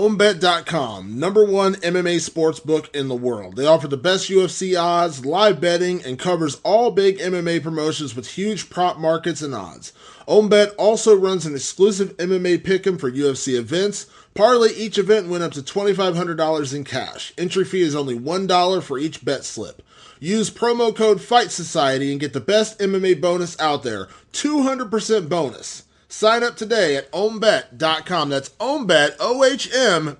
NerdcoreMovement.com, #1 MMA sportsbook in the world. They offer the best UFC odds, live betting, and covers all big MMA promotions with huge prop markets and odds. OwnBet also runs an exclusive MMA pick'em for UFC events. Parlay each event and win up to $2,500 in cash. Entry fee is only $1 for each bet slip. Use promo code Fight Society and get the best MMA bonus out there, 200% bonus. Sign up today at OwnBet.com. That's OwnBet, OHMBET.com.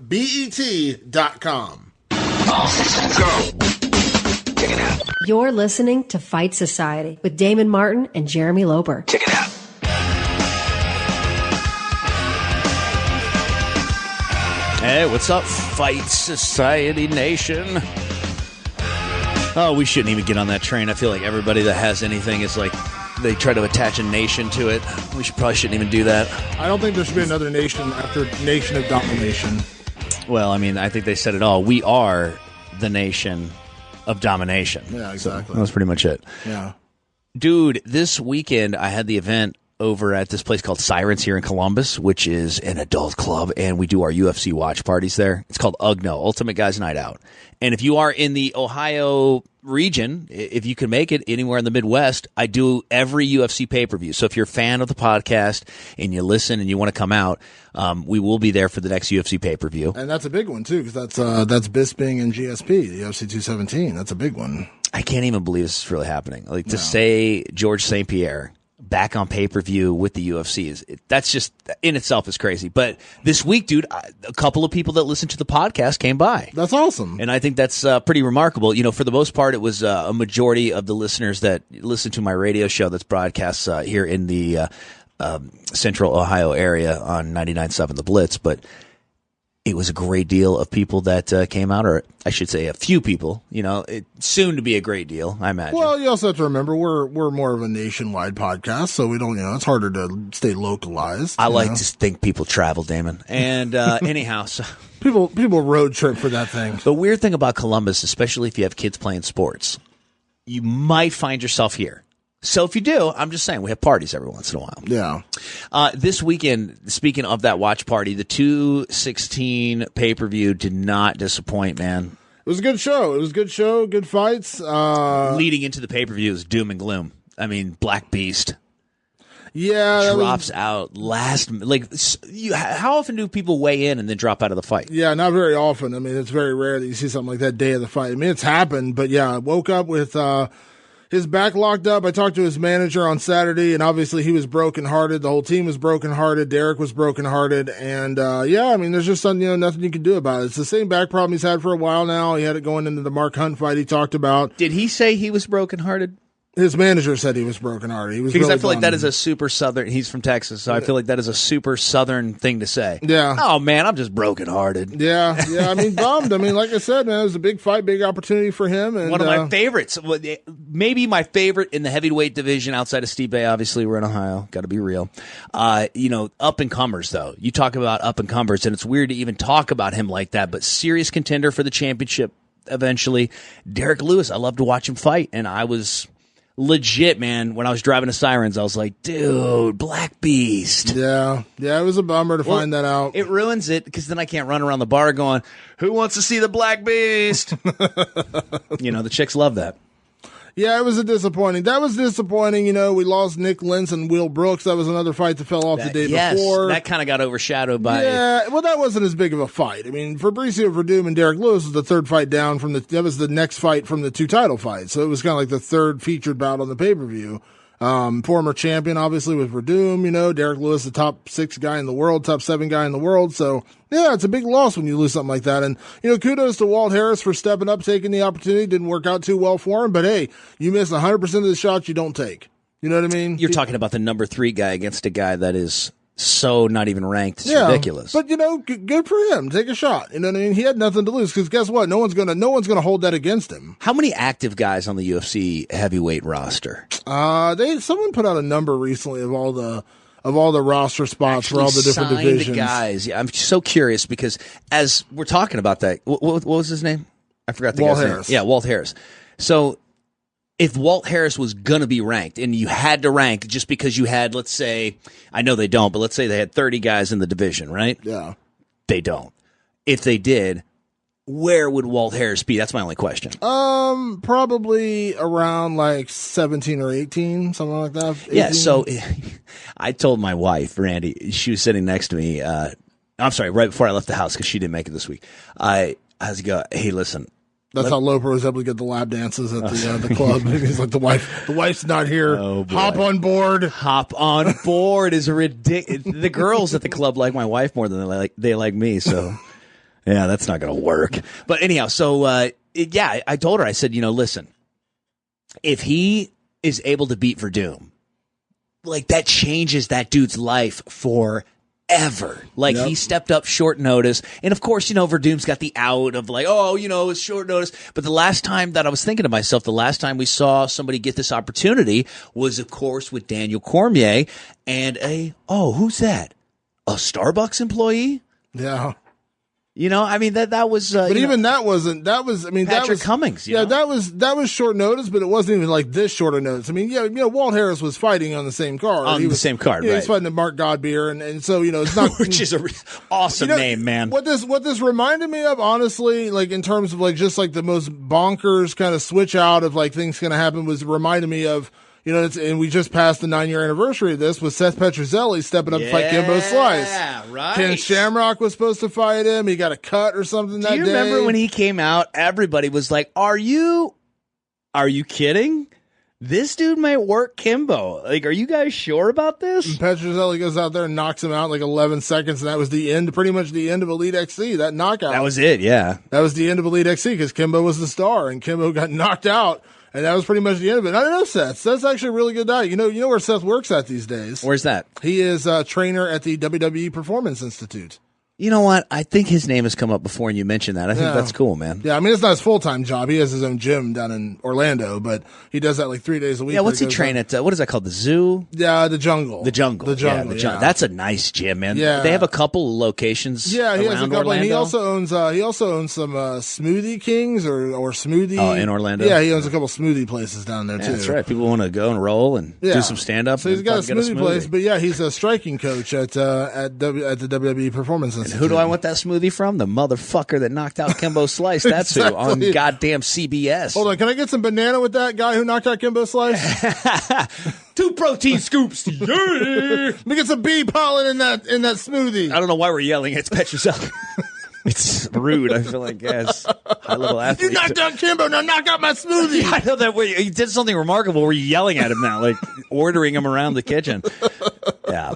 All systems go. Check it out. You're listening to Fight Society with Damon Martin and Jeremy Loper. Check it out. Hey, what's up, Fight Society Nation? Oh, we shouldn't even get on that train. I feel like everybody that has anything is like, they try to attach a nation to it. We probably shouldn't even do that. I don't think there should be another nation after Nation of Domination. Well, I mean, I think they said it all. We are the nation of domination. Yeah, exactly. So that's pretty much it. Yeah. Dude, this weekend I had the event over at this place called Sirens here in Columbus, which is an adult club, and we do our UFC watch parties there. It's called UGNO, Ultimate Guys Night Out. And if you are in the Ohio region, if you can make it anywhere in the Midwest, I do every UFC pay-per-view. So if you're a fan of the podcast and you listen and you want to come out, we will be there for the next UFC pay-per-view. And that's a big one, too, because that's Bisping and GSP, the UFC 217. That's a big one. I can't even believe this is really happening. Like, to say George St. Pierre back on pay-per-view with the UFC that's just in itself is crazy. But this week, dude, a couple of people that listened to the podcast came by. That's awesome. And I think that's pretty remarkable. You know, for the most part, it was a majority of the listeners that listen to my radio show that's broadcast here in the central Ohio area on 99.7 The Blitz. But it was a great deal of people that came out, or I should say a few people. You know, soon to be a great deal, I imagine. Well, you also have to remember we're more of a nationwide podcast, so we don't, it's harder to stay localized. I like to think people travel, Damon. And anyhow, so people road trip for that thing. The weird thing about Columbus, especially if you have kids playing sports, you might find yourself here. So if you do, I'm just saying, we have parties every once in a while. Yeah. This weekend, speaking of that watch party, the 216 pay-per-view did not disappoint, man. It was a good show. Good fights. Leading into the pay-per-view is doom and gloom. I mean, Black Beast. Yeah. Drops out last. How often do people weigh in and then drop out of the fight? Yeah, not very often. I mean, it's very rare that you see something like that day of the fight. I mean, it's happened, but yeah, I woke up with his back locked up. I talked to his manager on Saturday, and obviously he was brokenhearted. The whole team was brokenhearted. Derek was brokenhearted. And, I mean, there's just nothing you can do about it. It's the same back problem he's had for a while now. He had it going into the Mark Hunt fight he talked about. Did he say he was brokenhearted? His manager said he was brokenhearted. He was because really I feel like bummed. that is a super Southern. He's from Texas, so I feel like that is a super Southern thing to say. Yeah. Oh man, I'm just brokenhearted. Yeah. I mean, bummed. I mean, like I said, man, it was a big fight, big opportunity for him. And one of my favorites, maybe my favorite in the heavyweight division outside of Stipe. Obviously, we're in Ohio. Got to be real. Up and comers though. You talk about up and comers, and it's weird to even talk about him like that. But serious contender for the championship eventually. Derek Lewis. I love to watch him fight, and I was legit, man. When I was driving to Sirens, I was like, dude, Black Beast. Yeah, it was a bummer to find that out. It ruins it because then I can't run around the bar going, who wants to see the Black Beast? The chicks love that. Yeah, it was disappointing. That was disappointing. We lost Nick Lentz and Will Brooks. That was another fight that fell off the day before. That kind of got overshadowed by. Yeah, well, that wasn't as big of a fight. I mean, Fabricio Verdum and Derek Lewis was the third fight down that was the next fight from the two title fights. So it was kind of like the third featured bout on the pay-per-view. Former champion, obviously, with Verdum, Derek Lewis, the top 6 guy in the world, top 7 guy in the world. So, yeah, it's a big loss when you lose something like that. And, kudos to Walt Harris for stepping up, taking the opportunity. Didn't work out too well for him. But, hey, you miss 100% of the shots you don't take. You know what I mean? You're talking about the number 3 guy against a guy that is so not even ranked. It's ridiculous. But good for him. Take a shot. You know what I mean? He had nothing to lose because guess what? No one's gonna hold that against him. How many active guys on the UFC heavyweight roster? Someone put out a number recently of all the roster spots for all the different divisions. Guys, yeah, I'm so curious because as we're talking about that, what was his name? I forgot the guy's name. Yeah, Walt Harris. So if Walt Harris was going to be ranked and you had to rank just because you had, let's say, I know they don't, but let's say they had 30 guys in the division, right? Yeah. They don't. if they did, where would Walt Harris be? That's my only question. Probably around like 17 or 18, something like that. 18. Yeah, so I told my wife, Randy, she was sitting next to me. I'm sorry, right before I left the house because she didn't make it this week. I was go, hey, listen. That's how Loper was able to get the lap dances at the club. He's like, the wife's not here. Oh, boy. Hop on board. Hop on board is ridiculous. The girls at the club like my wife more than they like me. So, yeah, that's not going to work. But anyhow, so I told her, I said, listen, if he is able to beat Verdum, like that changes that dude's life forever. Like he stepped up short notice. And of course, Verdum's got the out of like, it's short notice. But the last time that I was thinking to myself, the last time we saw somebody get this opportunity was, of course, with Daniel Cormier and who's that? A Starbucks employee? Yeah. That was. But even that wasn't. That was. Patrick that was Cummings. that was short notice, but it wasn't even like this short of notice. Walt Harris was fighting on the same card. The same card, right? He was fighting at Mark Godbeer, and so it's not. Which is a awesome name, man. What this reminded me of, honestly, like in terms of like just like the most bonkers kind of switch out of like things going to happen, was reminded me of. And we just passed the 9-year anniversary of this with Seth Petrozelli stepping up to fight Kimbo Slice. Yeah, right. Ken Shamrock was supposed to fight him. He got a cut or something that day. Do you remember when he came out? Everybody was like, Are you kidding? This dude might work Kimbo. Like, are you guys sure about this? And Petrozelli goes out there and knocks him out in like 11 seconds, and that was the end, pretty much the end of Elite XC, that knockout. That was it, yeah. That was the end of Elite XC because Kimbo was the star, and Kimbo got knocked out. And that was pretty much the end of it. And I don't know Seth. Seth's actually a really good guy. You know where Seth works at these days. Where's that? He is a trainer at the WWE Performance Institute. You know what? I think his name has come up before and you mentioned that. I think that's cool, man. Yeah, it's not his full-time job. He has his own gym down in Orlando, but he does that like 3 days a week. Yeah, what's he train at? What is that called? The Zoo? Yeah, the Jungle. The Jungle. Yeah, Yeah. That's a nice gym, man. Yeah. They have a couple of locations he has a couple. Orlando. And he also owns some Smoothie Kings or Smoothie. Oh, in Orlando? Yeah, he owns a couple smoothie places down there, too. That's right. People want to go and roll and do some stand-up. So he's got a smoothie place, but yeah, he's a striking coach at the WWE Performance Institute. And who do I want that smoothie from? The motherfucker that knocked out Kimbo Slice. That's Exactly. who on goddamn CBS. Hold on, can I get some banana with that guy who knocked out Kimbo Slice? 2 protein scoops. Yeah. Let me get some bee pollen in that smoothie. I don't know why we're yelling. It's Petrozelli. It's rude. I feel like, yes, high-level athlete. You knocked out Kimbo, now knock out my smoothie. I know that you did something remarkable where you're yelling at him now, like ordering him around the kitchen. Yeah.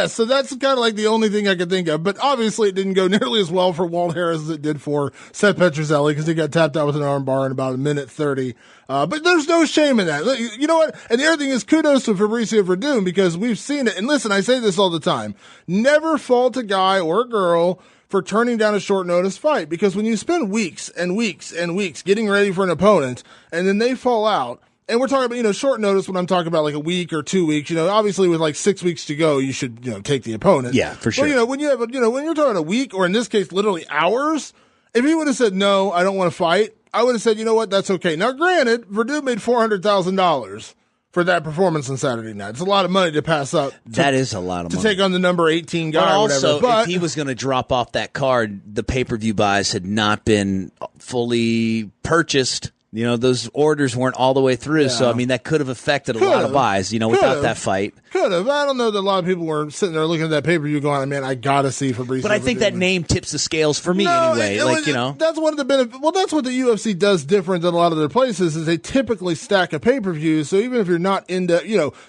So that's kind of like the only thing I could think of. But obviously it didn't go nearly as well for Walt Harris as it did for Seth Petrozelli because he got tapped out with an arm bar in about 1:30. But there's no shame in that. You know what? And the other thing is kudos to Fabricio Verdum because we've seen it. And listen, I say this all the time. Never fault a guy or a girl for turning down a short notice fight because when you spend weeks and weeks and weeks getting ready for an opponent and then they fall out, and we're talking about, short notice when I'm talking about like a week or 2 weeks, obviously with like 6 weeks to go, you should, take the opponent. Yeah, for sure. But, when you have, when you're talking a week or in this case, literally hours, if he would have said, no, I don't want to fight, I would have said, you know what, that's okay. Now, granted, Verdum made $400,000 for that performance on Saturday night. It's a lot of money to pass up. That is a lot of money. To take on the number 18 guy but or whatever. Also, but if he was going to drop off that card, the pay-per-view buys had not been fully purchased. Those orders weren't all the way through. Yeah. So, that could have affected a lot of buys, without that fight. Could have. I don't know that a lot of people were sitting there looking at that pay-per-view going, man, I got to see Fabricio. But I think that name tips the scales for me anyway. That's one of the benefits. Well, that's what the UFC does different than a lot of their places is they typically stack a pay-per-view. So even if you're not into,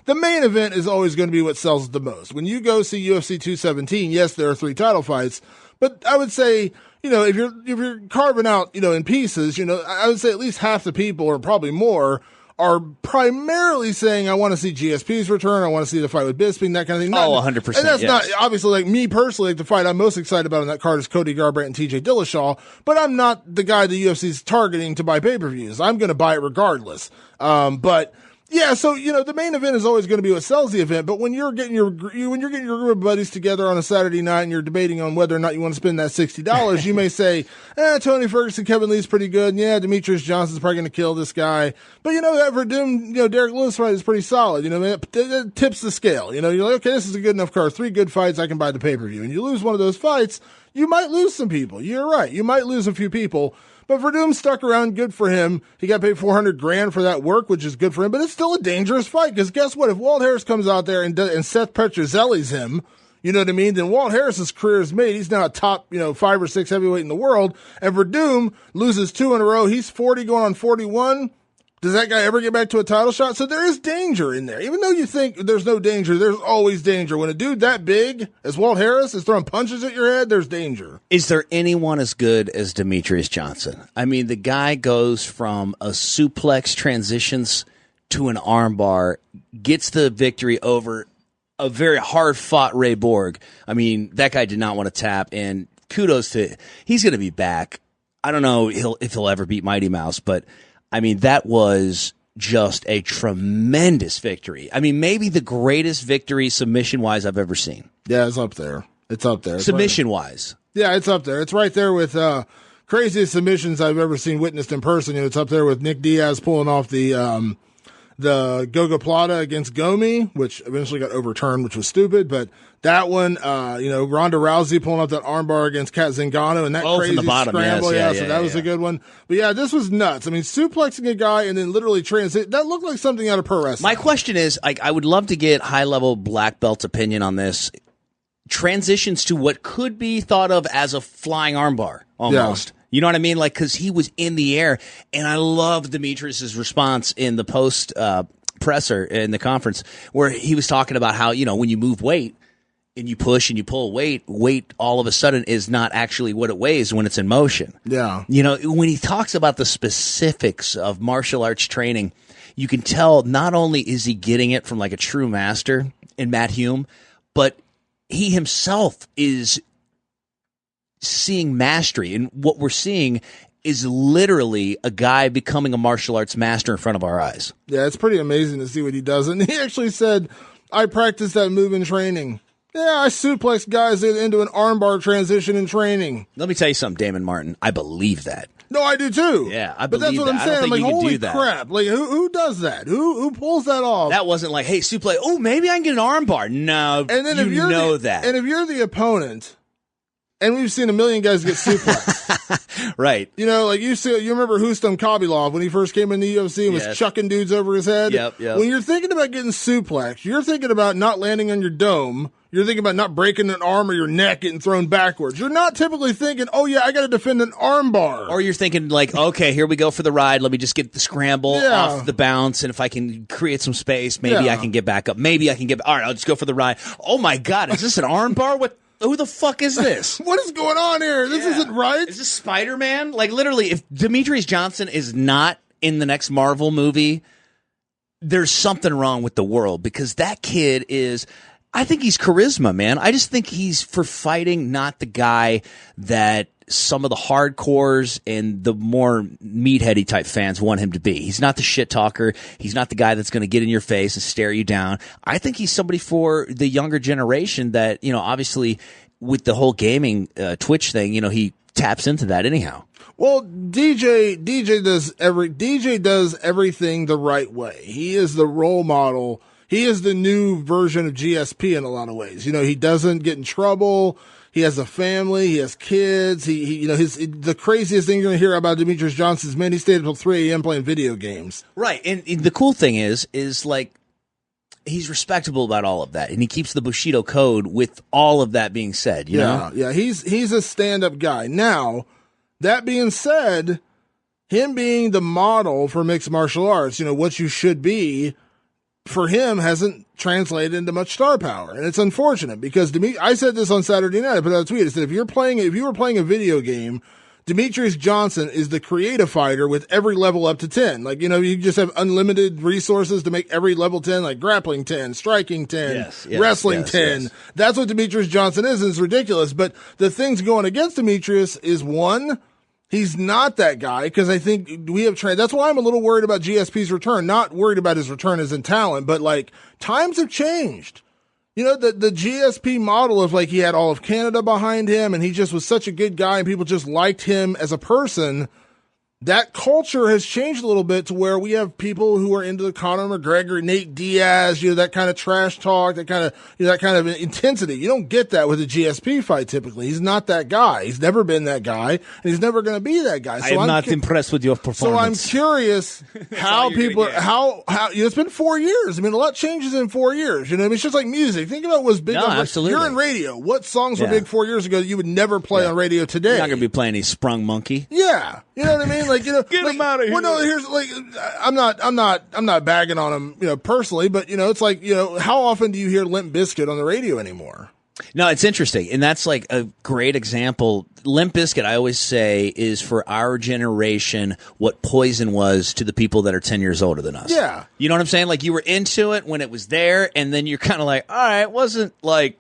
the main event is always going to be what sells the most. When you go see UFC 217, yes, there are 3 title fights. But I would say, if you're carving out, in pieces, I would say at least half the people, or probably more, are primarily saying, I want to see GSP's return, I want to see the fight with Bisping, that kind of thing. 100%. And that's not, obviously, like me personally, like the fight I'm most excited about on that card is Cody Garbrandt and TJ Dillashaw, but I'm not the guy the UFC's targeting to buy pay-per-views. I'm going to buy it regardless. But yeah, so the main event is always going to be what sells the event. But when you're getting your group of buddies together on a Saturday night and you're debating on whether or not you want to spend that $60, you may say, Tony Ferguson, Kevin Lee's pretty good. And yeah, Demetrious Johnson's probably going to kill this guy. But that Verdum, Derek Lewis fight is pretty solid. It tips the scale. You're like, okay, this is a good enough card. 3 good fights, I can buy the pay-per-view. And you lose one of those fights, you might lose some people. You're right. You might lose a few people. But Verdum stuck around. Good for him. He got paid $400,000 for that work, which is good for him. But it's still a dangerous fight because guess what? If Walt Harris comes out there and Seth Petrozelli's him, you know what I mean? Then Walt Harris's career is made. He's now a top, 5 or 6 heavyweight in the world. And Verdum loses 2 in a row. He's 40 going on 41. Does that guy ever get back to a title shot? So there is danger in there. Even though you think there's no danger, there's always danger. When a dude that big as Walt Harris is throwing punches at your head, there's danger. Is there anyone as good as Demetrious Johnson? I mean, the guy goes from a suplex, transitions to an armbar, gets the victory over a very hard-fought Ray Borg. I mean, that guy did not want to tap, and kudos to he's going to be back. I don't know if he'll ever beat Mighty Mouse, but I mean, that was just a tremendous victory. I mean, maybe the greatest victory submission-wise I've ever seen. Yeah, it's up there. It's up there. Submission-wise. Yeah, it's up there. It's right there with craziest submissions I've ever seen witnessed in person. It's up there with Nick Diaz pulling off the Goga Plata against Gomi, which eventually got overturned, which was stupid. But that one, Ronda Rousey pulling off that armbar against Kat Zingano and that crazy from the bottom, scramble. yes. So that was a good one. But yeah, this was nuts. I mean, suplexing a guy and then literally that looked like something out of pro wrestling. My question is, I would love to get high-level black belt opinion on this. Transitions to what could be thought of as a flying armbar, almost. Yeah. You know what I mean? Like, because he was in the air, and I love Demetrius' response in the post presser in the conference where he was talking about how, when you move weight and you push and you pull weight all of a sudden is not actually what it weighs when it's in motion. Yeah. When he talks about the specifics of martial arts training, you can tell not only is he getting it from like a true master in Matt Hume, but he himself is seeing mastery. And what we're seeing is literally a guy becoming a martial arts master in front of our eyes. Yeah, it's pretty amazing to see what he does. And he actually said, I practiced that move in training. Yeah, I suplex guys into an armbar transition in training. Let me tell you something, Damon Martin. I believe that. No, I do too. Yeah, I believe that. But that's what I'm saying. I'm like, holy crap. Like, who does that? Who pulls that off? That wasn't like, hey, suplex. Oh, maybe I can get an armbar. No, and then if you're that. And if you're the opponent, and we've seen a million guys get suplexed. Right. You remember Hustam Khabilov when he first came in the UFC and was chucking dudes over his head? Yep. When you're thinking about getting suplexed, you're thinking about not landing on your dome. You're thinking about not breaking an arm or your neck getting thrown backwards. You're not typically thinking, oh, yeah, I got to defend an armbar. Or you're thinking like, okay, here we go for the ride. Let me just get the scramble off the bounce. And if I can create some space, maybe I can get back up. Maybe I can get – all right, I'll just go for the ride. Oh, my God, is this an armbar? Who the fuck is this? What is going on here? This isn't right. Is this Spider-Man? Like, literally, if Demetrious Johnson is not in the next Marvel movie, there's something wrong with the world because that kid is – I think he's charisma, man. I just think he's for fighting, not the guy that some of the hardcores and the more meatheady type fans want him to be. He's not the shit talker. He's not the guy that's going to get in your face and stare you down. I think he's somebody for the younger generation that, obviously with the whole gaming Twitch thing, he taps into that anyhow. Well, DJ does everything the right way. He is the role model. He is the new version of GSP in a lot of ways. He doesn't get in trouble. He has a family. He has kids. The craziest thing you're going to hear about Demetrious Johnson is, man, he stayed until 3 a.m. playing video games. Right. And the cool thing is like, he's respectable about all of that. And he keeps the Bushido code with all of that being said, you know? Yeah. He's a stand-up guy. Now, that being said, him being the model for mixed martial arts, what you should be, for him hasn't translated into much star power. And it's unfortunate because I said this on Saturday night, I put out a tweet. I said, if you were playing a video game, Demetrious Johnson is the creative fighter with every level up to 10. Like, you just have unlimited resources to make every level 10, like grappling 10, striking 10, wrestling 10. Yes. That's what Demetrious Johnson is, and it's ridiculous. But the things going against Demetrious is, one, he's not that guy because I think we have trained. That's why I'm a little worried about GSP's return. Not worried about his return as in talent, but like times have changed. The GSP model of like he had all of Canada behind him and he just was such a good guy and people just liked him as a person. that culture has changed a little bit to where we have people who are into the Conor McGregor, Nate Diaz, that kind of trash talk, that kind of, that kind of intensity. You don't get that with a GSP fight typically. He's not that guy. He's never been that guy, and he's never going to be that guy. So I'm not impressed with your performance. So I'm curious how people, how it's been 4 years. I mean, a lot changes in 4 years. You know what I mean? It's just like music. Think about what was big. No, absolutely. You're in radio. What songs were big 4 years ago that you would never play on radio today? You're not going to be playing any Sprung Monkey. Yeah. You know what I mean? Like, get him out of here. Well, no, here's like, I'm not bagging on him, personally, but it's like, how often do you hear Limp Bizkit on the radio anymore? No, it's interesting. And that's like a great example. Limp Bizkit, I always say, is for our generation what Poison was to the people that are 10 years older than us. Yeah. You know what I'm saying? Like, you were into it when it was there, and then you're kind of like, all right, it wasn't like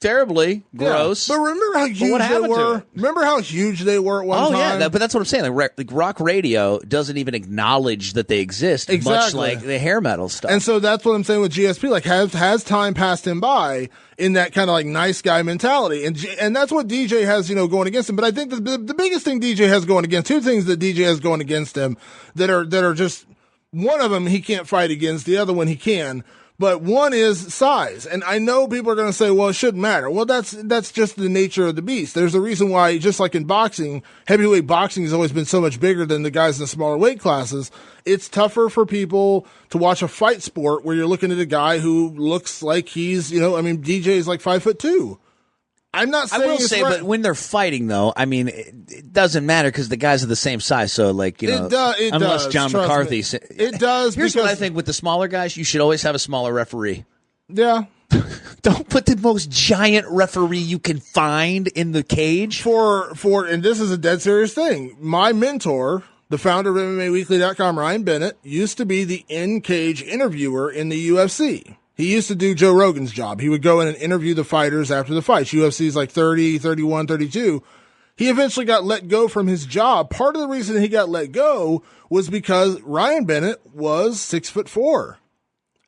terribly gross. But remember how huge they were? Remember how huge they were at one time? Oh, yeah. But that's what I'm saying. Like, rock radio doesn't even acknowledge that they exist, much like the hair metal stuff. And so that's what I'm saying with GSP. Like, has time passed him by in that kind of like nice guy mentality? And that's what DJ has, going against him. But I think the biggest thing DJ has going against, two things that DJ has going against him that are just, one of them he can't fight against, the other one he can. But one is size. And I know people are going to say, well, it shouldn't matter. Well, that's just the nature of the beast. There's a reason why, just like in boxing, heavyweight boxing has always been so much bigger than the guys in the smaller weight classes. It's tougher for people to watch a fight sport where you're looking at a guy who looks like he's, DJ is like 5'2". I'm not saying I will say, but when they're fighting, though, I mean, it doesn't matter because the guys are the same size. So, like, unless John McCarthy. It does. Here's what I think with the smaller guys, you should always have a smaller referee. Yeah. Don't put the most giant referee you can find in the cage. And this is a dead serious thing. My mentor, the founder of MMAweekly.com, Ryan Bennett, used to be the in-cage interviewer in the UFC. He used to do Joe Rogan's job. He would go in and interview the fighters after the fights. UFC's like 30, 31, 32. He eventually got let go from his job. Part of the reason he got let go was because Ryan Bennett was 6'4".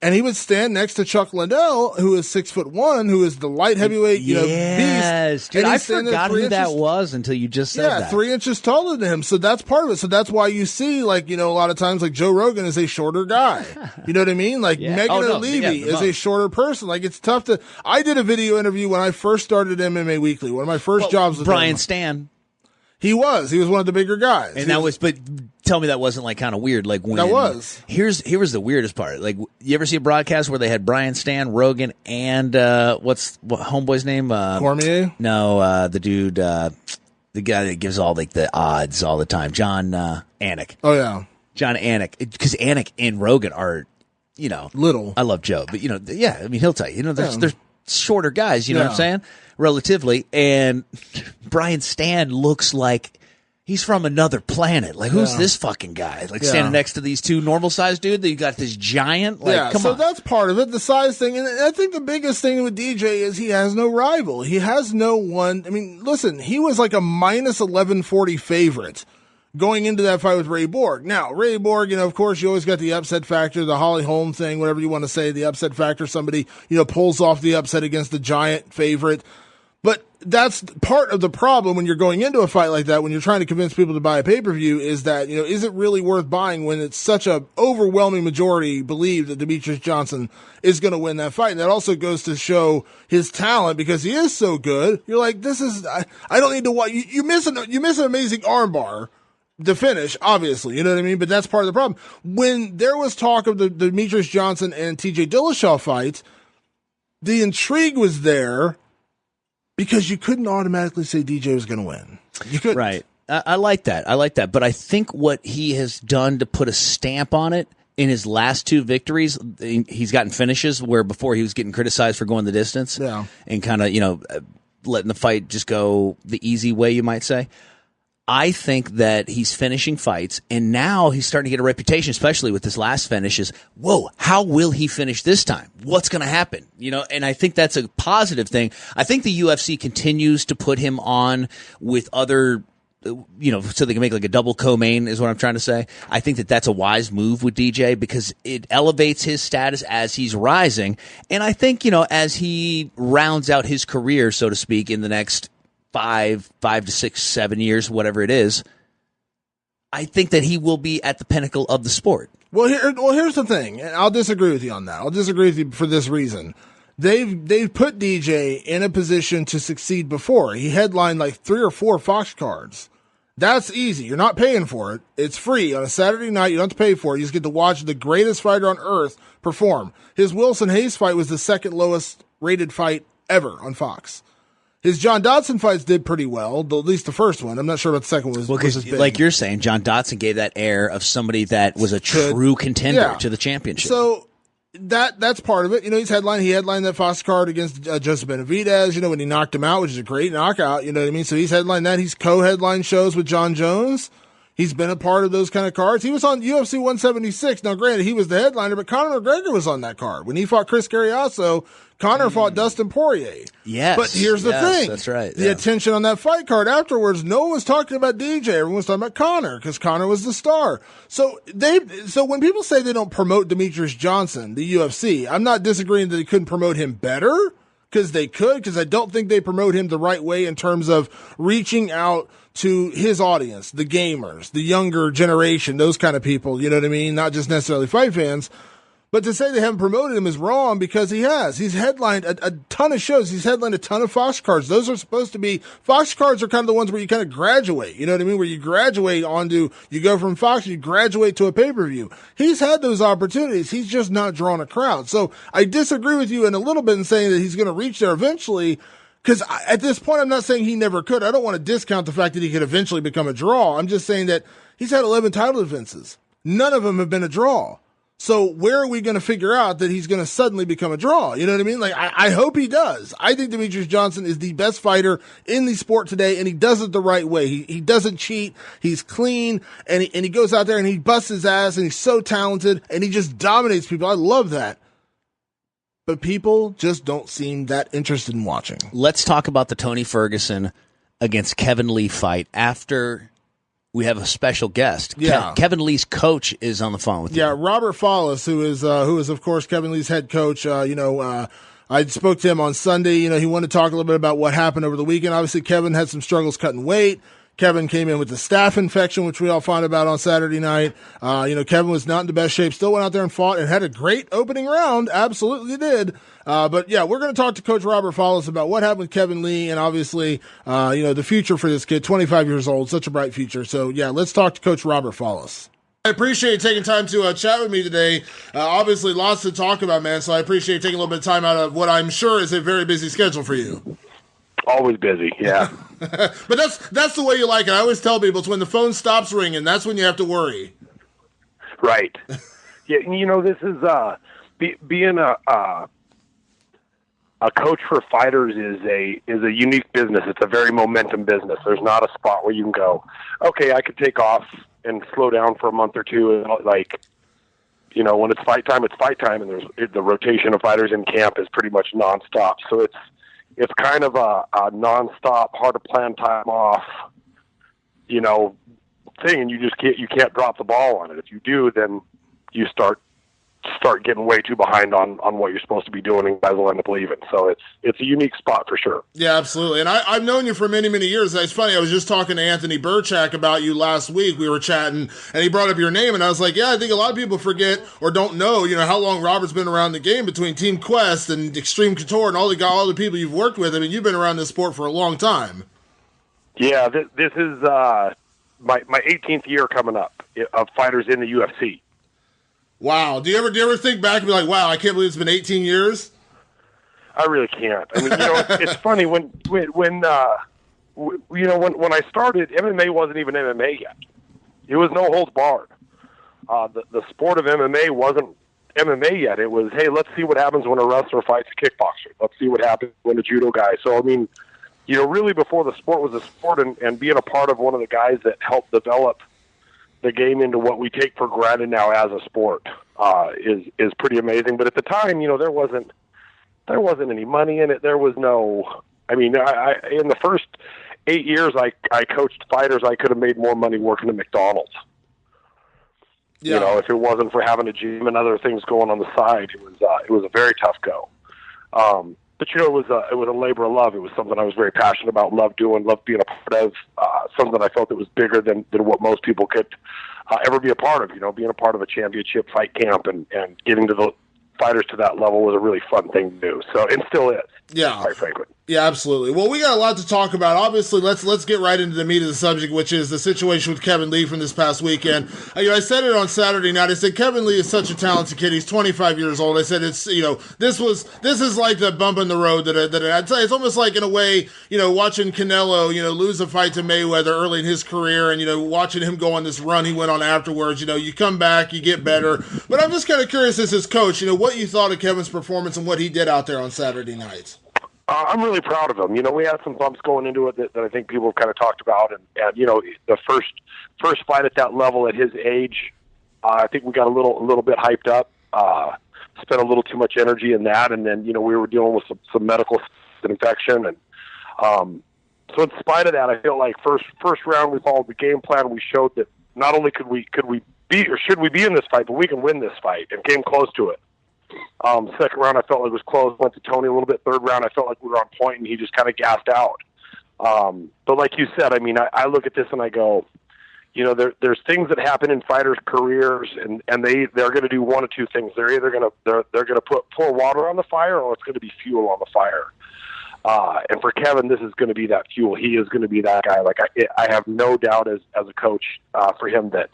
And he would stand next to Chuck Liddell, who is 6'1", who is the light heavyweight, beast. Dude, I forgot who that was until you just said that. Yeah, 3 inches taller than him. So that's part of it. So that's why you see, like, a lot of times, like, Joe Rogan is a shorter guy. You know what I mean? Like, Megan O'Leary is a shorter person. Like, it's tough to. I did a video interview when I first started MMA Weekly. One of my first jobs was Brian Stan. He was one of the bigger guys. And but tell me that wasn't like kind of weird. Like when that was. Here was the weirdest part. Like, you ever see a broadcast where they had Brian Stan, Rogan, and what homeboy's name? Cormier? No, the dude, the guy that gives all like the odds all the time, John Anik. Oh yeah, John Anik, because Anik and Rogan are, little. I love Joe, but yeah, I mean, he'll tell you, they're shorter guys. You know what I'm saying? Relatively, and Brian Stan looks like he's from another planet. Like, who's this fucking guy? Like, standing next to these two normal sized dude, that you got this giant. Like, come on. So that's part of it, the size thing. And I think the biggest thing with DJ is he has no rival. He has no one. I mean, listen, he was like a minus 1140 favorite going into that fight with Ray Borg. Now, Ray Borg, of course, you always got the upset factor, the Holly Holm thing, whatever you want to say, the upset factor. Somebody, pulls off the upset against the giant favorite. But that's part of the problem when you're going into a fight like that, when you're trying to convince people to buy a pay-per-view, is that, is it really worth buying when it's such a overwhelming majority believe that Demetrious Johnson is going to win that fight? And that also goes to show his talent because he is so good. You're like, I don't need to watch. You miss an amazing armbar to finish, obviously, you know what I mean? But that's part of the problem. When there was talk of the Demetrious Johnson and TJ Dillashaw fight, the intrigue was there, because you couldn't automatically say DJ was going to win. You couldn't. Right. I like that. But I think what he has done to put a stamp on it in his last two victories, he's gotten finishes where before he was getting criticized for going the distance. Yeah. And kind of, letting the fight just go the easy way, you might say. I think that he's finishing fights, and now he's starting to get a reputation, especially with this last finish, is, whoa, how will he finish this time? What's going to happen? And I think that's a positive thing. I think the UFC continues to put him on with other, so they can make like a double co-main is what I'm trying to say. I think that that's a wise move with DJ because it elevates his status as he's rising. And I think, as he rounds out his career, so to speak, in the next 5 to 6, 7 years, whatever it is, I think that he will be at the pinnacle of the sport. Well, here's the thing, and I'll disagree with you on that. I'll disagree with you for this reason. They've put DJ in a position to succeed before. He headlined like 3 or 4 Fox cards. That's easy. You're not paying for it. It's free on a Saturday night. You don't have to pay for it. You just get to watch the greatest fighter on earth perform. His Wilson Hayes fight was the second lowest rated fight ever on Fox. His John Dodson fights did pretty well, at least the first one. I'm not sure about the second one. Was as big. Like you're saying, John Dodson gave that air of somebody that was a true contender to the championship. So that's part of it. He headlined that Fox card against Joseph Benavidez, when he knocked him out, which is a great knockout, you know what I mean? So he's headlined that. He's co-headlined shows with John Jones. He's been a part of those kind of cards. He was on UFC 176. Now, granted, he was the headliner, but Conor McGregor was on that card. When he fought Chris Carriasso, Conor fought Dustin Poirier. Yes. But here's the thing. That's right. The attention on that fight card afterwards, no one was talking about DJ. Everyone was talking about Conor because Conor was the star. So when people say they don't promote Demetrious Johnson, the UFC, I'm not disagreeing that they couldn't promote him better because they could, because I don't think they promote him the right way in terms of reaching out to his audience, the gamers, the younger generation, those kind of people, you know what I mean? Not just necessarily fight fans. But to say they haven't promoted him is wrong because he has. He's headlined a ton of shows. He's headlined a ton of Fox cards. Those are supposed to be, Fox cards are kind of the ones where you kind of graduate. You know what I mean? Where you graduate you go from Fox, you graduate to a pay-per-view. He's had those opportunities. He's just not drawn a crowd. So I disagree with you in a little bit in saying that he's going to reach there eventually. Because at this point, I'm not saying he never could. I don't want to discount the fact that he could eventually become a draw. I'm just saying that he's had 11 title defenses. None of them have been a draw. So where are we going to figure out that he's going to suddenly become a draw? You know what I mean? Like, I hope he does. I think Demetrious Johnson is the best fighter in the sport today, and he does it the right way. He doesn't cheat. He's clean, and he goes out there and he busts his ass, and he's so talented, and he just dominates people. I love that. But people just don't seem that interested in watching. Let's talk about the Tony Ferguson against Kevin Lee fight after we have a special guest. Yeah. Kevin Lee's coach is on the phone with you. Yeah, Robert Follis, who is of course Kevin Lee's head coach. I spoke to him on Sunday. He wanted to talk a little bit about what happened over the weekend. Obviously, Kevin had some struggles cutting weight. Kevin came in with the staph infection, which we all found about on Saturday night. Kevin was not in the best shape, still went out there and fought and had a great opening round. Absolutely did. But yeah, we're going to talk to Coach Robert Follis about what happened with Kevin Lee and obviously, the future for this kid, 25 years old, such a bright future. So yeah, let's talk to Coach Robert Follis. I appreciate you taking time to chat with me today. Obviously, lots to talk about, man. So I appreciate taking a little bit of time out of what I'm sure is a very busy schedule for you. Always busy, yeah. But that's the way you like it. I always tell people it's when the phone stops ringing, that's when you have to worry. Right. Yeah, this is being a coach for fighters is a unique business. It's a very momentum business. There's not a spot where you can go, okay, I could take off and slow down for a month or two. And when it's fight time, and there's the rotation of fighters in camp is pretty much nonstop. So it's kind of a nonstop, hard to plan time off, thing, and you can't drop the ball on it. If you do, then you start getting way too behind on what you're supposed to be doing, and guys will end up leaving. So it's a unique spot for sure. Yeah, absolutely. And I've known you for many, many years. It's funny, I was just talking to Anthony Burchak about you last week. We were chatting, and he brought up your name, and I was like, yeah, I think a lot of people forget or don't know, how long Robert's been around the game between Team Quest and Extreme Couture and all the people you've worked with. I mean, you've been around this sport for a long time. Yeah, this is my 18th year coming up of fighters in the UFC. Wow. Do you ever think back and be like, wow, I can't believe it's been 18 years? I really can't. I mean, it's funny when I started, MMA wasn't even MMA yet. It was no holds barred. The sport of MMA wasn't MMA yet. It was, hey, let's see what happens when a wrestler fights a kickboxer. Let's see what happens when a judo guy. So, I mean, really before the sport was a sport, and being a part of one of the guys that helped develop the game into what we take for granted now as a sport is pretty amazing. But at the time, there wasn't any money in it. There was no. I mean, I in the first 8 years I coached fighters, I could have made more money working at McDonald's. Yeah. If it wasn't for having a gym and other things going on the side, it was a very tough go. But it was a labor of love. It was something I was very passionate about, loved doing, loved being a part of. Something I felt that was bigger than what most people could ever be a part of. Being a part of a championship fight camp and getting to the fighters to that level was a really fun thing to do. So it still is. Yeah. Quite frankly. Yeah, absolutely. Well, we got a lot to talk about. Obviously, let's get right into the meat of the subject, which is the situation with Kevin Lee from this past weekend. I said it on Saturday night. I said Kevin Lee is such a talented kid. He's 25 years old. I said this is like the bump in the road that I'd say it's almost like in a way, watching Canelo, lose a fight to Mayweather early in his career, and watching him go on this run he went on afterwards. You come back, you get better. But I'm just kind of curious as his coach, what you thought of Kevin's performance and what he did out there on Saturday night. I'm really proud of him. We had some bumps going into it that I think people have kind of talked about, and the first fight at that level at his age, I think we got a little bit hyped up, spent a little too much energy in that, and then we were dealing with some medical infection, and so in spite of that, I feel like first round we followed the game plan. We showed that not only could we be or should we be in this fight, but we can win this fight, and came close to it. Second round, I felt like it was close. Went to Tony a little bit. Third round, I felt like we were on point, and he just kind of gassed out. But like you said, I look at this and I go, there's things that happen in fighters' careers, and they're going to do one of two things. They're either going to pour water on the fire, or it's going to be fuel on the fire. And for Kevin, this is going to be that fuel. He is going to be that guy. Like I have no doubt as a coach for him that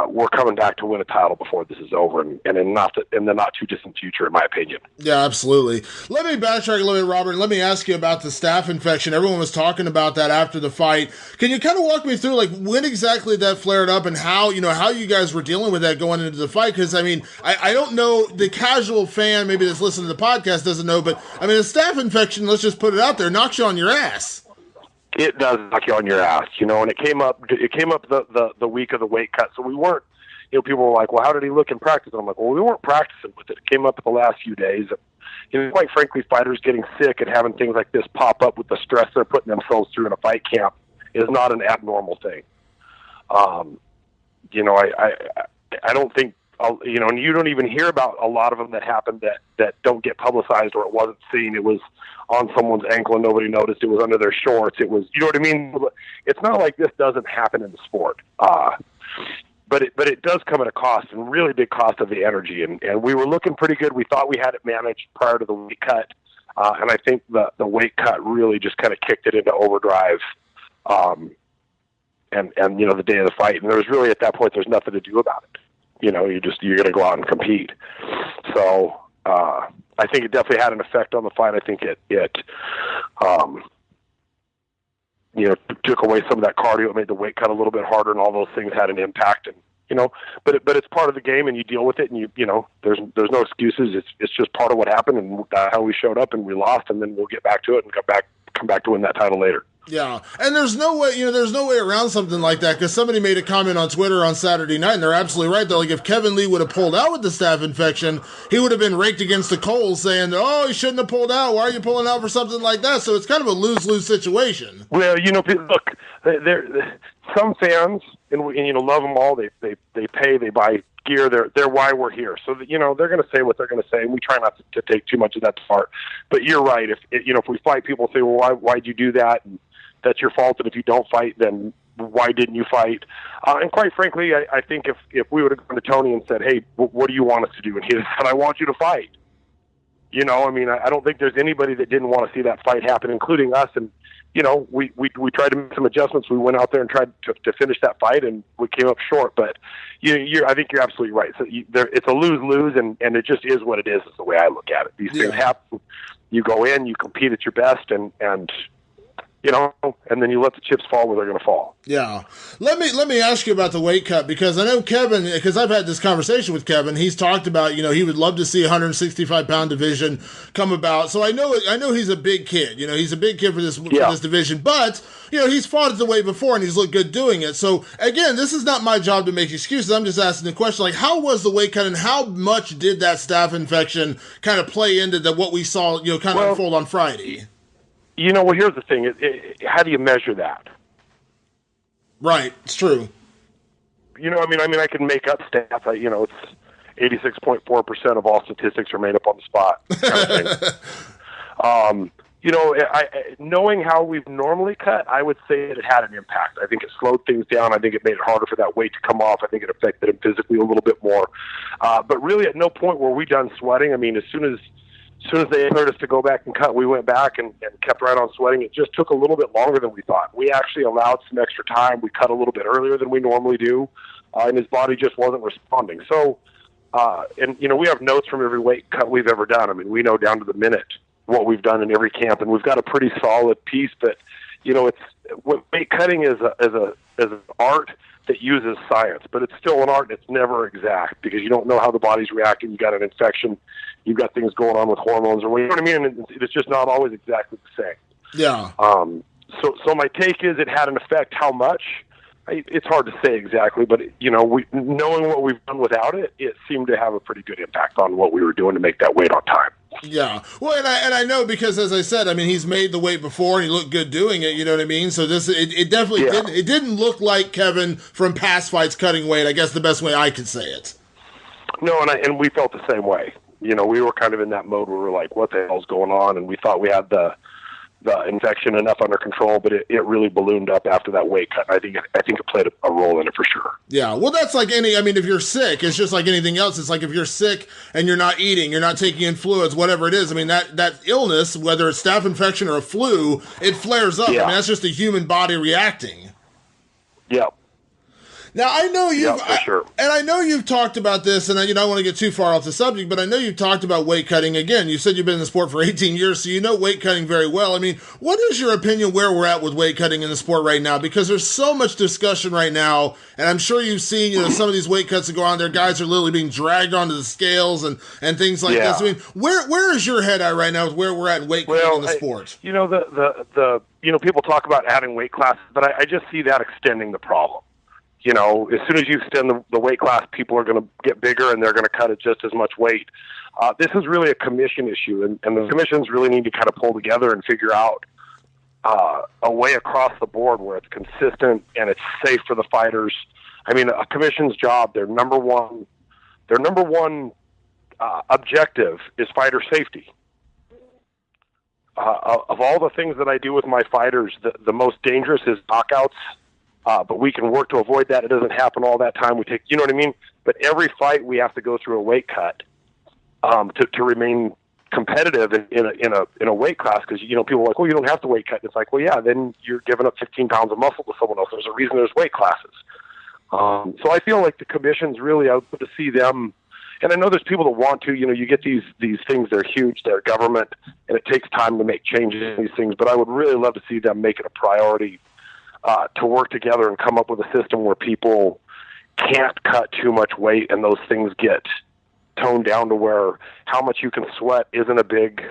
we're coming back to win a title before this is over, and in the not too distant future, in my opinion. Yeah, absolutely. Let me backtrack a little bit, Robert, and let me ask you about the staph infection. Everyone was talking about that after the fight. Can you kind of walk me through, when exactly that flared up and how you guys were dealing with that going into the fight? Because, I don't know, the casual fan maybe that's listening to the podcast doesn't know, but, the staph infection, let's just put it out there, knocks you on your ass. It does knock you on your ass, and it came up the week of the weight cut. So we weren't, people were like, well, how did he look in practice? And I'm like, well, we weren't practicing with it. It came up the last few days. Quite frankly, fighters getting sick and having things like this pop up with the stress they're putting themselves through in a fight camp is not an abnormal thing. I don't think, and you don't even hear about a lot of them that happened that don't get publicized, or it wasn't seen. It was on someone's ankle and nobody noticed. It was under their shorts. It was, what I mean? It's not like this doesn't happen in the sport. But it does come at a cost, and really big cost of the energy. And we were looking pretty good. We thought we had it managed prior to the weight cut. And I think the weight cut really just kind of kicked it into overdrive. And the day of the fight. And there was really, at that point, there's nothing to do about it. You're going to go out and compete. So, I think it definitely had an effect on the fight. I think it took away some of that cardio. It made the weight cut a little bit harder, and all those things had an impact. And but it's part of the game, and you deal with it. And there's no excuses. It's just part of what happened, and how we showed up, and we lost, and then we'll get back to it and come back to win that title later. Yeah, and there's no way around something like that, because somebody made a comment on Twitter on Saturday night, and they're absolutely right. They're like, if Kevin Lee would have pulled out with the staph infection, he would have been raked against the coals saying, oh, he shouldn't have pulled out. Why are you pulling out for something like that? So it's kind of a lose-lose situation. Well, look, some fans, and love them all. They pay, they buy gear. They're why we're here. So they're going to say what they're going to say, and we try not to take too much of that to heart. But you're right. If we fight, people say, well, why'd you do that? And that's your fault. And if you don't fight, then why didn't you fight? And quite frankly, I think if we would have gone to Tony and said, hey, what do you want us to do? And he said, I want you to fight. I don't think there's anybody that didn't want to see that fight happen, including us. And, we tried to make some adjustments. We went out there and tried to finish that fight, and we came up short. But I think you're absolutely right. So it's a lose-lose, and it just is what it is the way I look at it. These things happen. You go in, you compete at your best, and then you let the chips fall where they're going to fall. Yeah. Let me ask you about the weight cut, because I know Kevin, because I've had this conversation with Kevin. He's talked about, he would love to see a 165-pound division come about. So I know he's a big kid. He's a big kid for this division. But, he's fought at the weight before, and he's looked good doing it. So, again, this is not my job to make excuses. I'm just asking the question, how was the weight cut, and how much did that staph infection kind of play into what we saw, unfold on Friday? Well, here's the thing. How do you measure that? Right. It's true. I can make up stats. It's 86.4% of all statistics are made up on the spot. Kind of thing. Knowing how we've normally cut, I would say it had an impact. I think it slowed things down. I think it made it harder for that weight to come off. I think it affected him physically a little bit more. But really, at no point were we done sweating. I mean, as soon as they heard us to go back and cut, we went back and kept right on sweating. It just took a little bit longer than we thought. We actually allowed some extra time. We cut a little bit earlier than we normally do, and his body just wasn't responding. So, we have notes from every weight cut we've ever done. I mean, we know down to the minute what we've done in every camp, and we've got a pretty solid piece. But weight cutting is an art that uses science, but it's still an art. And it's never exact because you don't know how the body's reacting. You got an infection, you've got things going on with hormones, or you know what I mean. And it's just not always exactly the same. Yeah. So my take is it had an effect. How much? It's hard to say exactly, but knowing what we've done without it, it seemed to have a pretty good impact on what we were doing to make that weight on time. Yeah, well, and I know because, as I said, I mean, he's made the weight before and he looked good doing it. You know what I mean? So it definitely didn't look like Kevin from past fights cutting weight. I guess the best way I could say it. No, and we felt the same way. We were kind of in that mode where we're like, what the hell's going on? And we thought we had the infection enough under control, but it really ballooned up after that weight cut. I think it played a role in it for sure. Yeah, well, that's like if you're sick, it's just like anything else. It's like if you're sick and you're not eating, you're not taking in fluids, whatever it is. I mean, that illness, whether it's staph infection or a flu, it flares up. Yeah. I mean, that's just the human body reacting. Yeah. Now, I know sure. And I know you've talked about this, and I don't want to get too far off the subject, but I know you've talked about weight cutting. Again, you said you've been in the sport for 18 years, so you know weight cutting very well. I mean, what is your opinion where we're at with weight cutting in the sport right now? Because there's so much discussion right now, and I'm sure you've seen, some of these weight cuts that go on there, guys are literally being dragged onto the scales and things like this. I mean, where is your head at right now with where we're at in weight cutting in the sport? People talk about adding weight classes, but I just see that extending the problem. As soon as you extend the weight class, people are going to get bigger and they're going to cut it just as much weight. This is really a commission issue, and the commissions really need to kind of pull together and figure out a way across the board where it's consistent and it's safe for the fighters. I mean, a commission's job, their number one objective is fighter safety. Of all the things that I do with my fighters, the most dangerous is knockouts. But we can work to avoid that. It doesn't happen all that time. You know what I mean? But every fight we have to go through a weight cut to remain competitive in a weight class. Because people are like, well, you don't have to weight cut. And it's like, well, yeah, then you're giving up 15 pounds of muscle to someone else. There's a reason there's weight classes. So I feel like the commissions really, I would to see them. And I know there's people that want to. You get these things. They're huge. They're government, and it takes time to make changes in these things. But I would really love to see them make it a priority. To work together and come up with a system where people can't cut too much weight and those things get toned down to where how much you can sweat isn't a big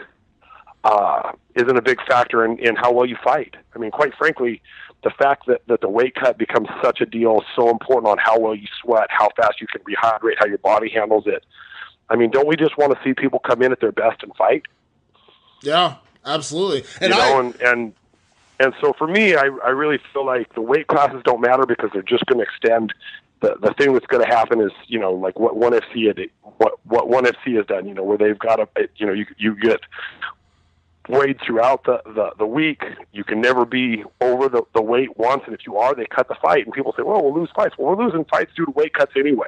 factor in how well you fight. I mean, quite frankly, the fact that the weight cut becomes such a deal, so important on how well you sweat, how fast you can rehydrate, how your body handles it. I mean, don't we just want to see people come in at their best and fight? Yeah, absolutely. And so for me, I really feel like the weight classes don't matter because they're just going to extend. The thing that's going to happen is, like what ONE FC has done, where they've got you get weighed throughout the week. You can never be over the weight once, and if you are, they cut the fight. And people say, well, we'll lose fights. Well, we're losing fights due to weight cuts anyway.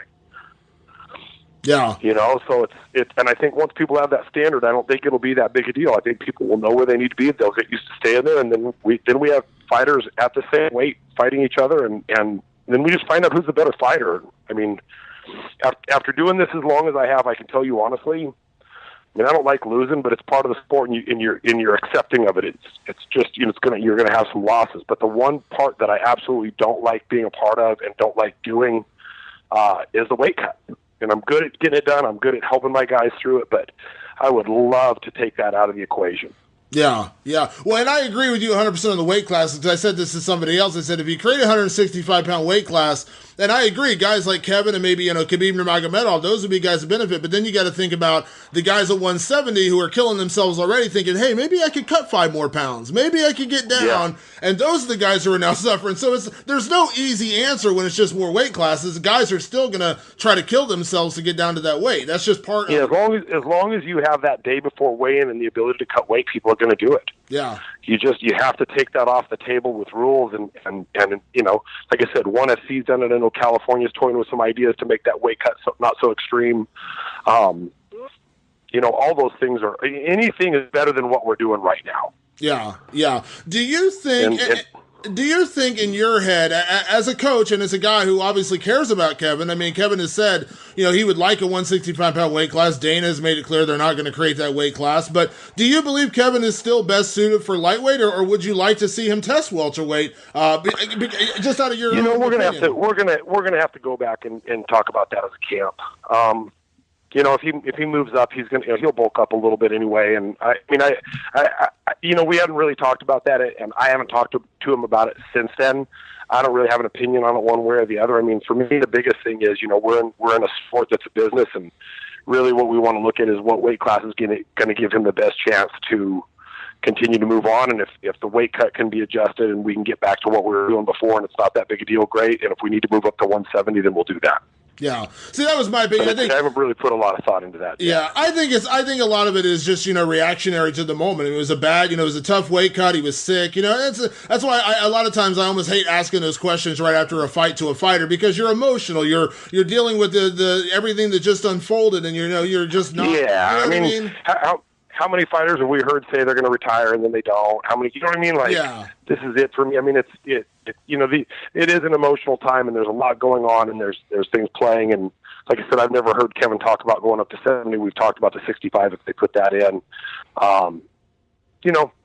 Yeah. So it's and I think once people have that standard, I don't think it'll be that big a deal. I think people will know where they need to be. They'll get used to staying there, and then we have fighters at the same weight fighting each other, and then we just find out who's the better fighter. I mean, after doing this as long as I have, I can tell you honestly, I mean, I don't like losing, but it's part of the sport, and you're accepting of it. It's just you're gonna have some losses. But the one part that I absolutely don't like being a part of and don't like doing is the weight cut. And I'm good at getting it done. I'm good at helping my guys through it, but I would love to take that out of the equation. Yeah. Well, and I agree with you 100% on the weight classes because I said this to somebody else. I said if you create a 165-pound weight class, And I agree, guys like Kevin and maybe, Khabib Nurmagomedov, those would be guys that benefit. But then you got to think about the guys at 170 who are killing themselves already thinking, hey, maybe I could cut 5 more pounds. Maybe I could get down. Yeah. And those are the guys who are now suffering. So there's no easy answer when it's just more weight classes. Guys are still going to try to kill themselves to get down to that weight. That's just part of it. As long as you have that day before weigh-in and the ability to cut weight, people are going to do it. Yeah. You have to take that off the table with rules and like I said, ONE FC's done it. I know California's toying with some ideas to make that weight cut not so extreme. All those things anything is better than what we're doing right now. Yeah, yeah. Do you think in your head, as a coach and as a guy who obviously cares about Kevin, I mean, Kevin has said, he would like a 165-pound weight class. Dana has made it clear they're not going to create that weight class. But do you believe Kevin is still best suited for lightweight, or would you like to see him test welterweight? Just out of your own we're gonna have to go back and talk about that as a camp. If he moves up, he's gonna he'll bulk up a little bit anyway. And we haven't really talked about that, and I haven't talked to him about it since then. I don't really have an opinion on it one way or the other. I mean, for me, the biggest thing is we're in a sport that's a business, and really what we want to look at is what weight class is going to give him the best chance to continue to move on. And if the weight cut can be adjusted and we can get back to what we were doing before, and it's not that big a deal, great. And if we need to move up to 170, then we'll do that. Yeah. See, that was my opinion. I haven't really put a lot of thought into that. Yeah, I think a lot of it is just, reactionary to the moment. It was it was a tough weight cut. He was sick. That's why a lot of times I almost hate asking those questions right after a fight to a fighter, because you're emotional. You're dealing with the everything that just unfolded, and you're just not. Yeah, I mean? How many fighters have we heard say they're going to retire and then they don't? How many? You know what I mean? Like, yeah. This is it for me. I mean, it is an emotional time, and there's a lot going on, and there's things playing. And like I said, I've never heard Kevin talk about going up to 70. We've talked about the 65 if they put that in.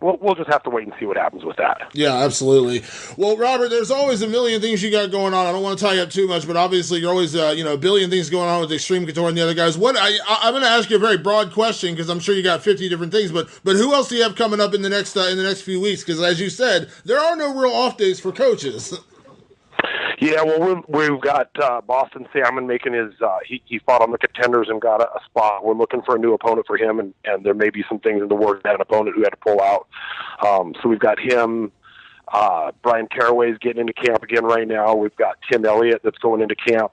We'll just have to wait and see what happens with that. Yeah, absolutely. Well, Robert, there's always a million things you got going on. I don't want to tie you up too much, but obviously you're always, a billion things going on with Extreme Couture and the other guys. I'm going to ask you a very broad question, because I'm sure you got 50 different things, but who else do you have coming up in the next few weeks? Because as you said, there are no real off days for coaches. Yeah, well, we've got Boston Salmon making his he fought on the Contenders and got a spot. We're looking for a new opponent for him, and there may be some things in the works. That an opponent who had to pull out. So we've got him. Brian Caraway's getting into camp again right now. We've got Tim Elliott that's going into camp.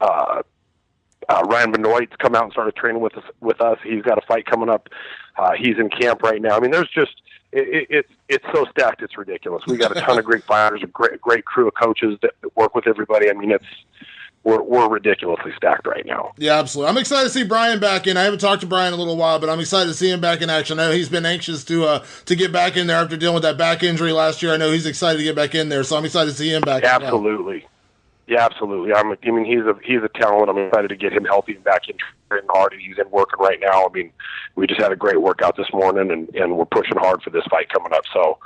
Ryan Benoit's come out and started training with us. He's got a fight coming up. He's in camp right now. I mean, there's just it's so stacked, it's ridiculous. We got a ton of great fighters, a great crew of coaches that work with everybody. I mean, we're ridiculously stacked right now. Yeah, absolutely. I'm excited to see Brian back in. I haven't talked to Brian in a little while, but I'm excited to see him back in action. I know he's been anxious to get back in there after dealing with that back injury last year. I know he's excited to get back in there, so I'm excited to see him back. Absolutely. Yeah, absolutely. He's a talent. I'm excited to get him healthy and back in training hard. He's in working right now. I mean, we just had a great workout this morning, and we're pushing hard for this fight coming up. So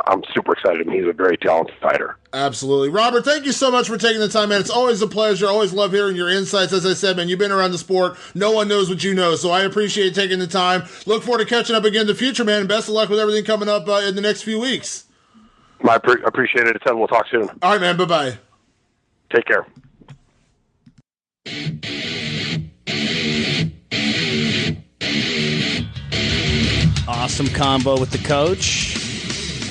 I'm super excited. He's a very talented fighter. Absolutely. Robert, thank you so much for taking the time, man. It's always a pleasure. I always love hearing your insights. As I said, man, you've been around the sport. No one knows what you know, so I appreciate taking the time. Look forward to catching up again in the future, man. Best of luck with everything coming up in the next few weeks. I appreciate it. We'll talk soon. All right, man. Bye-bye. Take care. Awesome combo with the coach.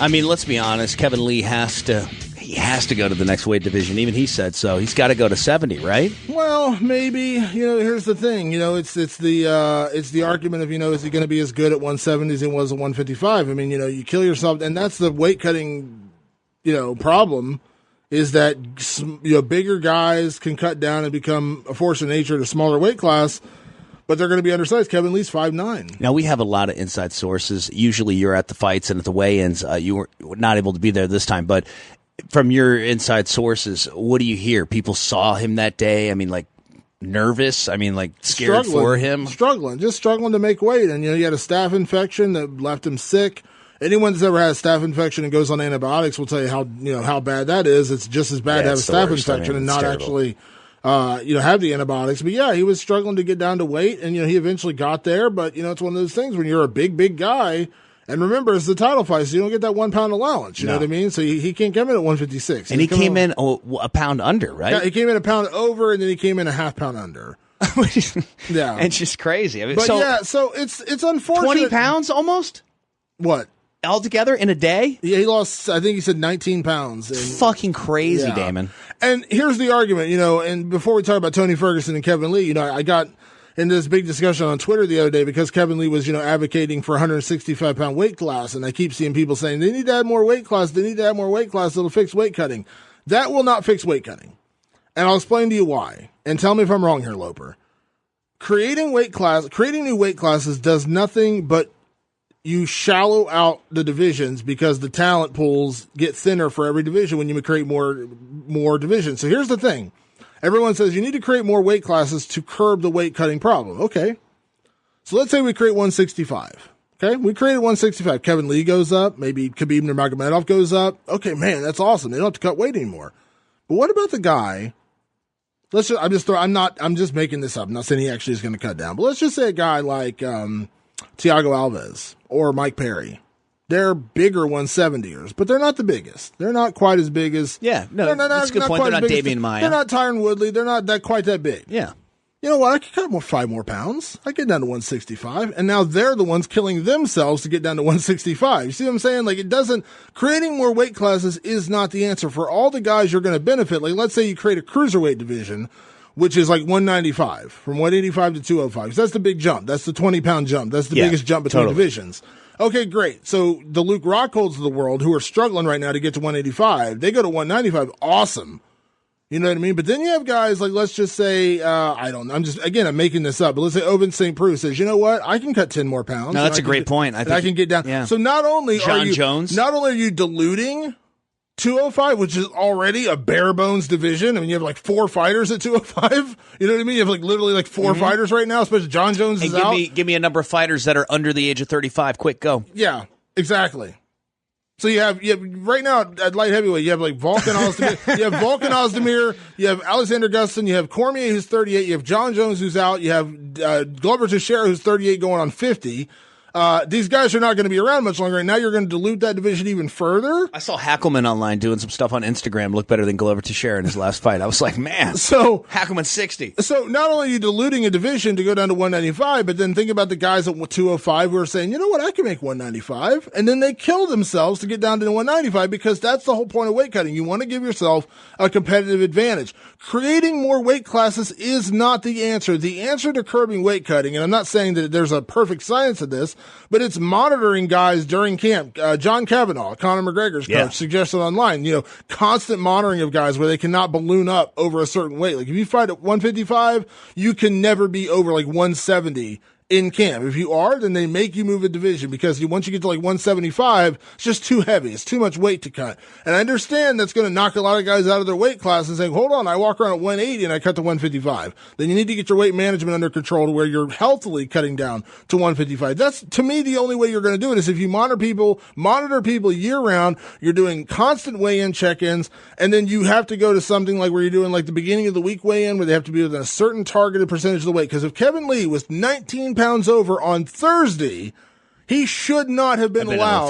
I mean, let's be honest. Kevin Lee has to go to the next weight division. Even he said so. He's got to go to 70, right? Well, maybe. Here's the thing. It's the argument of, is he going to be as good at 170 as he was at 155? I mean, you kill yourself, and that's the weight cutting, problem. Is that bigger guys can cut down and become a force of nature at a smaller weight class, but they're going to be undersized. Kevin Lee's 5'9". Now, we have a lot of inside sources. Usually you're at the fights and at the weigh-ins. You were not able to be there this time, but from your inside sources, what do you hear? People saw him that day. I mean, like, nervous? I mean, like, scared for him? Just struggling to make weight. And, he had a staph infection that left him sick. Anyone that's ever had a staph infection and goes on antibiotics will tell you how bad that is. It's just as bad to have a staph infection and not terrible. Actually, have the antibiotics. But yeah, he was struggling to get down to weight, and he eventually got there. But it's one of those things when you're a big guy And remember, it's the title fight, so you don't get that 1 pound allowance. You know what I mean? So he can't come in at 156. And he came in a pound under, right? Yeah, he came in a pound over, and then he came in a half pound under. Yeah. It's just crazy. I mean, But so it's unfortunate. 20 pounds almost? What? Altogether in a day? Yeah, he lost, I think he said 19 pounds. Fucking crazy, Yeah. Damon. And here's the argument, and before we talk about Tony Ferguson and Kevin Lee, I got into this big discussion on Twitter the other day because Kevin Lee was, advocating for 165-pound weight class, and I keep seeing people saying they need to add more weight class, it'll fix weight cutting. That will not fix weight cutting. And I'll explain to you why. And tell me if I'm wrong here, Loper. Creating new weight classes does nothing but you shallow out the divisions because the talent pools get thinner for every division when you create more divisions. So here's the thing. Everyone says you need to create more weight classes to curb the weight cutting problem. Okay. So let's say we create 165. Okay. We created 165. Kevin Lee goes up. Maybe Khabib Nurmagomedov goes up. Okay, man, that's awesome. They don't have to cut weight anymore. But what about the guy? I'm just making this up. I'm not saying he actually is going to cut down, but let's just say a guy like, Thiago Alves or Mike Perry. They're bigger 170ers, but they're not the biggest. They're not quite as big as. Yeah, no, that's a good point. They're not Damian Maia. They're not Tyron Woodley. They're not quite that big. Yeah. You know what? I could cut 5 more pounds. I get down to 165, and now they're the ones killing themselves to get down to 165. You see what I'm saying? Like, creating more weight classes is not the answer. For all the guys you're going to benefit, like let's say you create a cruiserweight division, which is like 195, from 185 to 205. Because that's the big jump. That's the 20-pound jump. That's the biggest jump between divisions. Okay, great. So the Luke Rockholds of the world, who are struggling right now to get to 185, they go to 195. Awesome. You know what I mean? But then you have guys like, let's just say, I'm making this up, but let's say Owen St. Preux says, you know what? I can cut 10 more pounds. No, that's a great point. I can get down. Yeah. So not only are you diluting 205, which is already a bare bones division. I mean, you have like 4 fighters at 205. You know what I mean? You have like literally like 4 fighters right now, especially John Jones is out. Give me a number of fighters that are under the age of 35. Quick, go. Yeah, exactly. So you have right now at light heavyweight, you have like Volkan Ozdemir, you have Alexander Gustin, you have Cormier who's 38, you have John Jones who's out, you have Glover Teixeira who's 38 going on 50. These guys are not going to be around much longer, and now you're going to dilute that division even further. I saw Hackelman online doing some stuff on Instagram, look better than Glover Teixeira in his last fight. I was like, man, so Hackelman's 60. So not only are you diluting a division to go down to 195, but then think about the guys at 205 who are saying, you know what, I can make 195, and then they kill themselves to get down to 195 because that's the whole point of weight cutting. You want to give yourself a competitive advantage. Creating more weight classes is not the answer. The answer to curbing weight cutting, and I'm not saying that there's a perfect science to this, but it's monitoring guys during camp. John Kavanaugh, Conor McGregor's coach, suggested online, constant monitoring of guys where they cannot balloon up over a certain weight. Like if you fight at 155, you can never be over like 170 in camp. If you are, then they make you move a division because once you get to like 175, it's just too heavy. It's too much weight to cut. And I understand that's going to knock a lot of guys out of their weight class and saying, hold on, I walk around at 180 and I cut to 155. Then you need to get your weight management under control to where you're healthily cutting down to 155. That's, to me, the only way you're going to do it is if you monitor people year round, you're doing constant weigh-in check-ins, and then you have to go to something like where you're doing like the beginning of the week weigh-in where they have to be within a certain targeted percentage of the weight. Because if Kevin Lee was 19 pounds over on Thursday, he should not have been allowed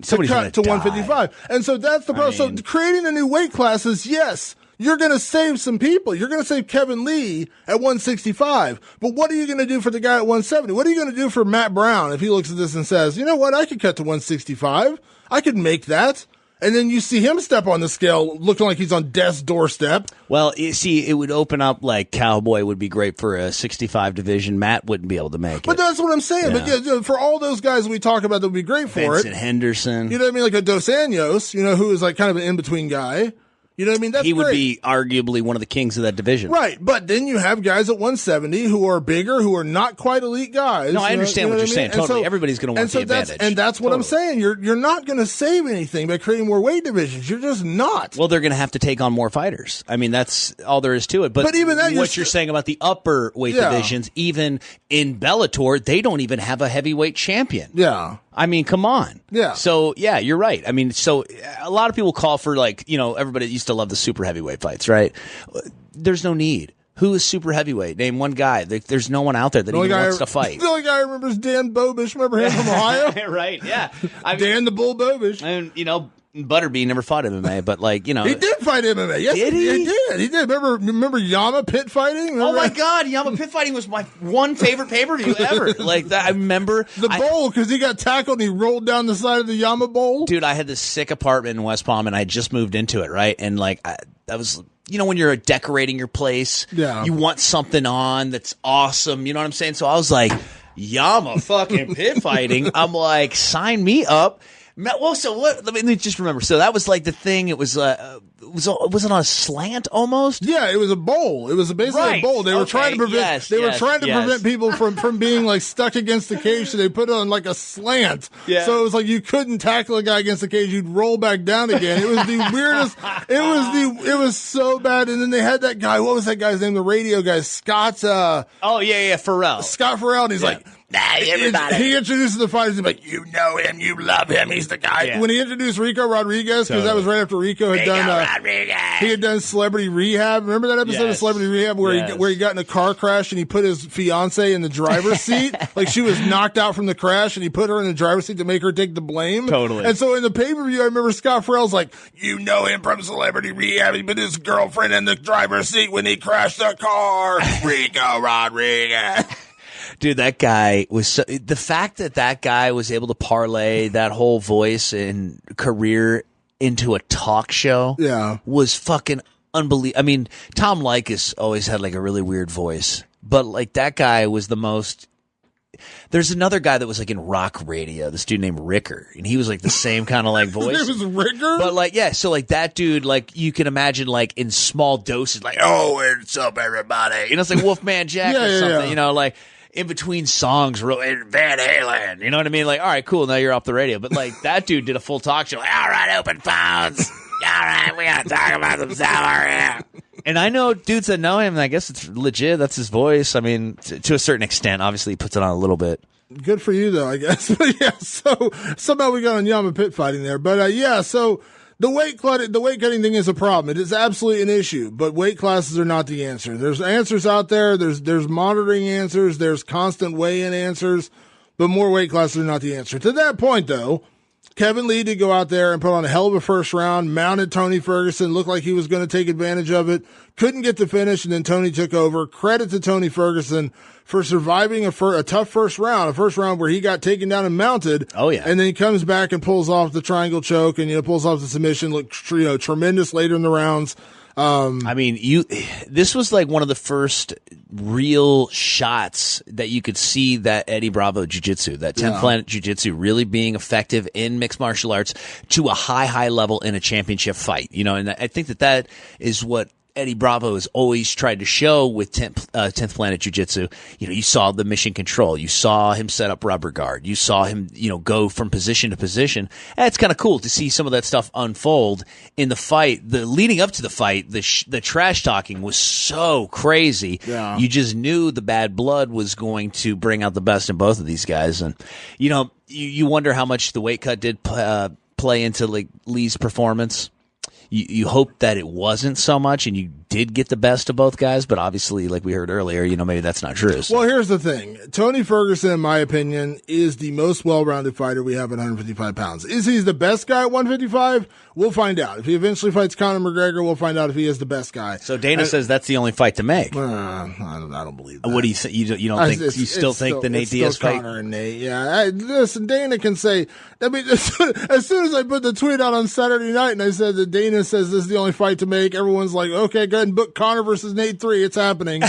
to cut to 155. And so that's the problem. So creating a new weight class is, yes, you're going to save some people. You're going to save Kevin Lee at 165. But what are you going to do for the guy at 170? What are you going to do for Matt Brown if he looks at this and says, you know what, I could cut to 165. I could make that. And then you see him step on the scale looking like he's on death's doorstep. Well, you see, it would open up like Cowboy would be great for a 65 division. Matt wouldn't be able to make it. But that's what I'm saying. Yeah. But for all those guys we talk about that would be great for Vincent Henderson. You know what I mean? Like a Dos Anjos, who is like kind of an in-between guy. You know what I mean? That's he would great. be arguably one of the kings of that division. Right. But then you have guys at 170 who are bigger, who are not quite elite guys. No, I understand what you're saying. Totally. Everybody's going to want the advantage. And that's what I'm saying. You're not going to save anything by creating more weight divisions. You're just not. Well, they're going to have to take on more fighters. I mean, that's all there is to it. But even that, what you're saying about the upper weight divisions, even in Bellator, they don't even have a heavyweight champion. Yeah. I mean, come on. Yeah. So, yeah, you're right. I mean, so a lot of people call for, like, everybody used to love the super heavyweight fights, right? There's no need. Who is super heavyweight? Name one guy. There's no one out there that even wants to fight. The only guy I remember is Dan Bobish. Remember him from Ohio? Right, yeah. Dan the Bull Bobish. And, Butterbean never fought MMA, but He did fight MMA. Yes, Did he? He did. Remember Yama pit fighting? Remember Oh my God, Yama pit fighting was my one favorite pay-per-view ever. Like that, I remember the bowl because he got tackled and he rolled down the side of the Yama bowl. Dude, I had this sick apartment in West Palm and I just moved into it, right? And that was, when you're decorating your place, you want something on that's awesome. You know what I'm saying? So I was like, Yama fucking pit fighting. I'm like, sign me up. Well, so what? Let me just remember. So that was like the thing. It was was it on a slant almost? Yeah, it was a bowl. It was basically a bowl. They were trying to prevent. Prevent people from being like stuck against the cage. So they put it on like a slant. Yeah. So it was like you couldn't tackle a guy against the cage. You'd roll back down again. It was the weirdest. It was so bad. And then they had that guy. What was that guy's name? The radio guy, Scott. Farrell. Scott Farrell. And he's like. Everybody. He introduces the fighters. He's like, you know him, you love him. He's the guy. Yeah. When he introduced Rico Rodriguez, because that was right after Rico had done Celebrity Rehab. Remember that episode of Celebrity Rehab where he got in a car crash and he put his fiance in the driver's seat? Like she was knocked out from the crash and he put her in the driver's seat to make her take the blame. Totally. And so in the pay-per-view, I remember Scott Farrell's like, you know him from Celebrity Rehab. He put his girlfriend in the driver's seat when he crashed the car. Rico Rodriguez. Dude, that guy was the fact that guy was able to parlay that whole voice and career into a talk show was fucking unbelievable. I mean, Tom Leykis always had like a really weird voice, but like that guy was the most. There's another guy that was like in rock radio, this dude named Ricker, and he was like the same kind of like voice. His name was Ricker? But like, yeah, so like that dude, like you can imagine like in small doses, like, oh, what's up, everybody? It's like Wolfman Jack or something, like in between songs, Van Halen, you know what I mean? Like, all right, cool, now you're off the radio. But like that dude did a full talk show, like, all right, open phones. All right, we gotta talk about some salary. And I know dudes that know him, and I guess it's legit. That's his voice. I mean, to a certain extent, obviously he puts it on a little bit. Good for you, though, I guess. But yeah, so somehow we got on Yama pit fighting there. But so the weight cutting thing is a problem. It is absolutely an issue, but weight classes are not the answer. There's answers out there. There's monitoring answers. There's constant weigh-in answers, but more weight classes are not the answer. To that point, though, Kevin Lee did go out there and put on a hell of a first round, mounted Tony Ferguson, looked like he was going to take advantage of it, couldn't get the finish, and then Tony took over. Credit to Tony Ferguson for surviving a tough first round where he got taken down and mounted. Oh, yeah. And then he comes back and pulls off the triangle choke and, pulls off the submission, looked, tremendous later in the rounds. I mean, this was like one of the first real shots that you could see that Eddie Bravo Jiu-Jitsu, that 10th Planet Jiu-Jitsu really being effective in mixed martial arts to a high level in a championship fight. And I think that is what Eddie Bravo has always tried to show with 10th Planet Jiu-Jitsu. You saw the mission control. You saw him set up rubber guard. You saw him, go from position to position. And it's kind of cool to see some of that stuff unfold in the fight. The leading up to the fight, the trash talking was so crazy. Yeah. You just knew the bad blood was going to bring out the best in both of these guys. And, you wonder how much the weight cut did play into like Lee's performance. You hope that it wasn't so much and you did get the best of both guys, but obviously, like we heard earlier, maybe that's not true. So. Well, here's the thing. Tony Ferguson, in my opinion, is the most well-rounded fighter we have at 155 pounds. Is he the best guy at 155? We'll find out. If he eventually fights Conor McGregor, we'll find out if he is the best guy. So Dana says that's the only fight to make. I don't believe that. What do you think? You don't think? You still think the Nate Diaz fight? Conor and Nate, yeah. Listen, Dana can say. I mean, as soon as I put the tweet out on Saturday night and I said that Dana says this is the only fight to make, everyone's like, okay, go ahead and book Conor versus Nate 3. It's happening.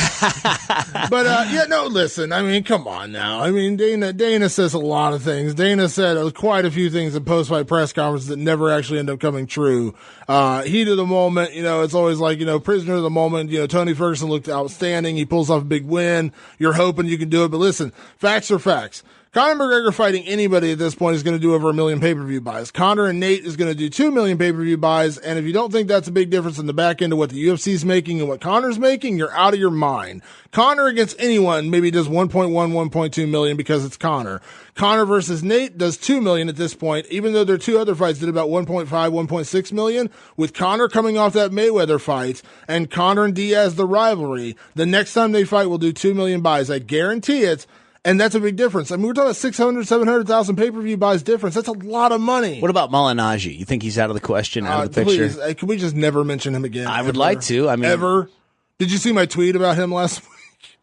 But listen. I mean, come on now. I mean, Dana says a lot of things. Dana said quite a few things in post-fight press conferences that never actually end up coming true. Heat of the moment, it's always like, prisoner of the moment. Tony Ferguson looked outstanding. He pulls off a big win. You're hoping you can do it. But listen, facts are facts. Conor McGregor fighting anybody at this point is going to do over 1 million pay-per-view buys. Conor and Nate is going to do 2 million pay-per-view buys, and if you don't think that's a big difference in the back end of what the UFC is making and what Conor's making, you're out of your mind. Conor against anyone maybe does 1.1, 1.2 million because it's Conor. Conor versus Nate does 2 million at this point, even though their two other fights did about 1.5, 1.6 million. With Conor coming off that Mayweather fight and Conor and Diaz the rivalry, the next time they fight will do 2 million buys. I guarantee it. And that's a big difference. I mean, we're talking about 600, 700,000 pay-per-view buys difference. That's a lot of money. What about Malignaggi? You think he's out of the question, out of the picture? Please, can we just never mention him again? I would like to. I mean, ever. Did you see my tweet about him last week?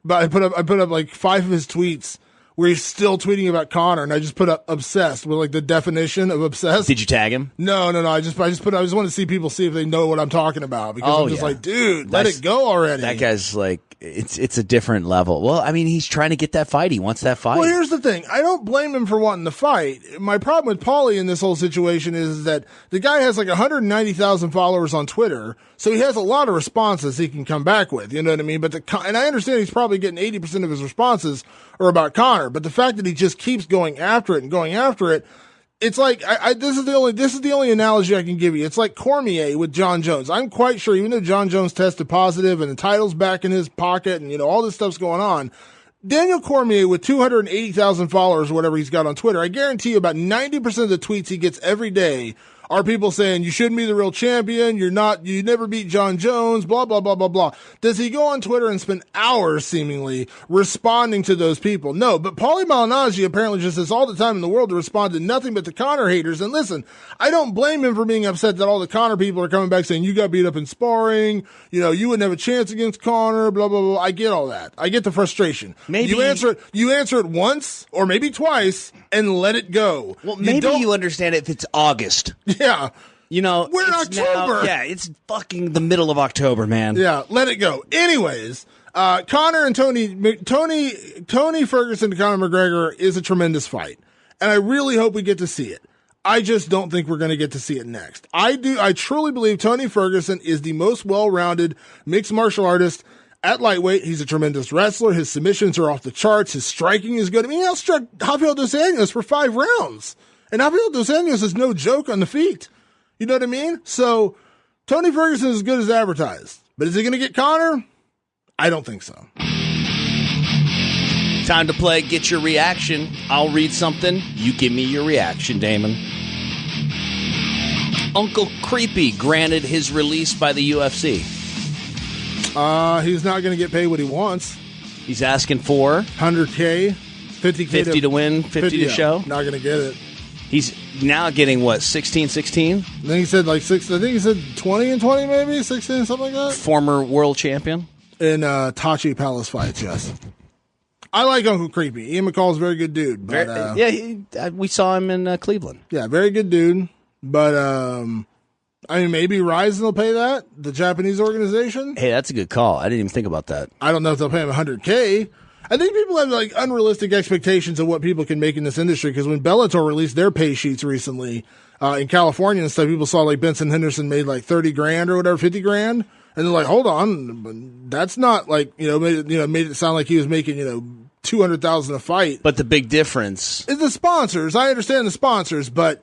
But I put up like 5 of his tweets where he's still tweeting about Conor, and I just put up obsessed with like the definition of obsessed. Did you tag him? No. I just want to see people see if they know what I'm talking about, because I'm just like, dude, let it go already. That guy's like, it's a different level. Well, I mean, he's trying to get that fight. He wants that fight. Well, here's the thing. I don't blame him for wanting the fight. My problem with Paulie in this whole situation is that the guy has like 190,000 followers on Twitter, so he has a lot of responses he can come back with. You know what I mean? And I understand he's probably getting 80% of his responses are about Conor, but the fact that he just keeps going after it, it's like, this is the only analogy I can give you. It's like Cormier with John Jones. I'm quite sure, even though John Jones tested positive and the title's back in his pocket and, all this stuff's going on, Daniel Cormier with 280,000 followers or whatever he's got on Twitter, I guarantee you about 90% of the tweets he gets every day are people saying, you shouldn't be the real champion, you never beat John Jones, blah, blah, blah, blah, blah. Does he go on Twitter and spend hours, seemingly, responding to those people? No, but Paulie Malignaggi apparently just has all the time in the world to respond to nothing but the Conor haters. And listen, I don't blame him for being upset that all the Conor people are coming back saying, you got beat up in sparring, you wouldn't have a chance against Conor, blah, blah, blah. I get all that. I get the frustration. Maybe you answer it once, or maybe twice, and let it go. Well, maybe you understand it if it's August. Yeah. We're in October. It's fucking the middle of October, man. Yeah, let it go. Anyways, Conor and Tony Ferguson to Conor McGregor is a tremendous fight. And I really hope we get to see it. I just don't think we're going to get to see it next. I truly believe Tony Ferguson is the most well-rounded mixed martial artist at lightweight. He's a tremendous wrestler. His submissions are off the charts. His striking is good. I mean, he outstruck Rafael dos Anjos for 5 rounds. And Rafael dos Anjos is no joke on the feet. You know what I mean? So, Tony Ferguson is as good as advertised. But is he going to get Conor? I don't think so. Time to play Get Your Reaction. I'll read something. You give me your reaction, Damon. Uncle Creepy granted his release by the UFC. He's not going to get paid what he wants. He's asking for $100K, $50K 50 to win, 50 to show. Not going to get it. He's now getting, what, 16? I think he said like 6. I think he said 20 and 20 maybe, 16, something like that. Former world champion? In Tachi Palace fights, yes. I like Uncle Creepy. Ian McCall's a very good dude. But, we saw him in Cleveland. Yeah, very good dude. But, I mean, maybe Ryzen will pay that, the Japanese organization. Hey, that's a good call. I didn't even think about that. I don't know if they'll pay him $100K. I think people have like unrealistic expectations of what people can make in this industry, because when Bellator released their pay sheets recently in California and stuff, people saw like Benson Henderson made like 30 grand or whatever, 50 grand, and they're like, hold on, that's not like made it sound like he was making $200,000 a fight. But the big difference is the sponsors. I understand the sponsors, but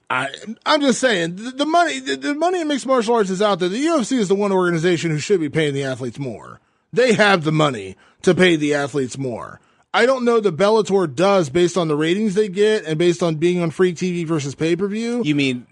I'm just saying the money in mixed martial arts is out there. The UFC is the one organization who should be paying the athletes more. They have the money to pay the athletes more. I don't know that Bellator does based on the ratings they get and based on being on free TV versus pay-per-view. You mean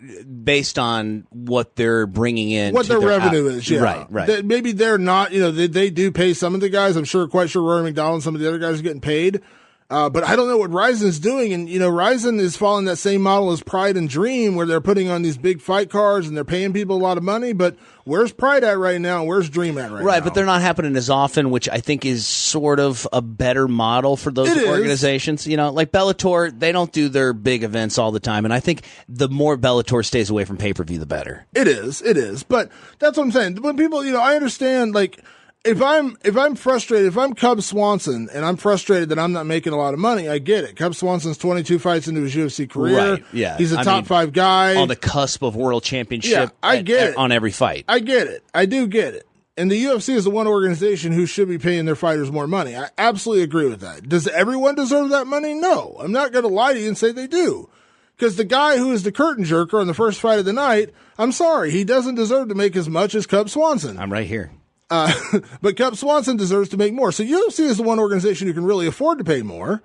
based on what they're bringing in? What their revenue is, yeah. Right. Maybe they're not, they do pay some of the guys. I'm quite sure Rory McDonald and some of the other guys are getting paid. But I don't know what Ryzen's doing. And, Ryzen is following that same model as Pride and Dream, where they're putting on these big fight cards and they're paying people a lot of money. But where's Pride at right now? And where's Dream at right now? Right, but they're not happening as often, which I think is sort of a better model for those organizations. Like Bellator, they don't do their big events all the time. And I think the more Bellator stays away from pay-per-view, the better. It is. But that's what I'm saying. When people, I understand, like, If I'm frustrated, if I'm Cub Swanson and I'm frustrated that I'm not making a lot of money, I get it. Cub Swanson's 22 fights into his UFC career. Right, yeah. He's a top 5 guy. On the cusp of world championship. Yeah, I get it. On every fight. I get it. I do get it. And the UFC is the one organization who should be paying their fighters more money. I absolutely agree with that. Does everyone deserve that money? No. I'm not going to lie to you and say they do. Because the guy who is the curtain jerker on the first fight of the night, I'm sorry, he doesn't deserve to make as much as Cub Swanson. I'm right here. But Cub Swanson deserves to make more. So UFC is the one organization who can really afford to pay more.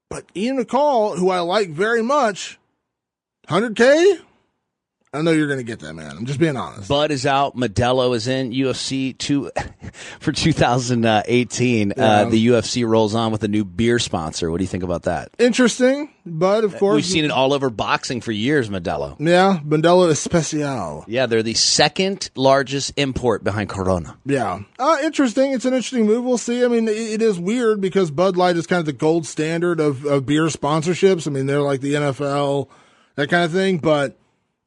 But Ian McCall, who I like very much, $100K? I know you're going to get that, man. I'm just being honest. Bud is out. Modelo is in. UFC for 2018. Yeah. The UFC rolls on with a new beer sponsor. What do you think about that? Interesting, but of course. We've seen it all over boxing for years, Modelo. Yeah, Modelo Especial. Yeah, they're the second largest import behind Corona. Yeah. Interesting. It's an interesting move. We'll see. I mean, it is weird because Bud Light is kind of the gold standard of beer sponsorships. I mean, they're like the NFL, that kind of thing, but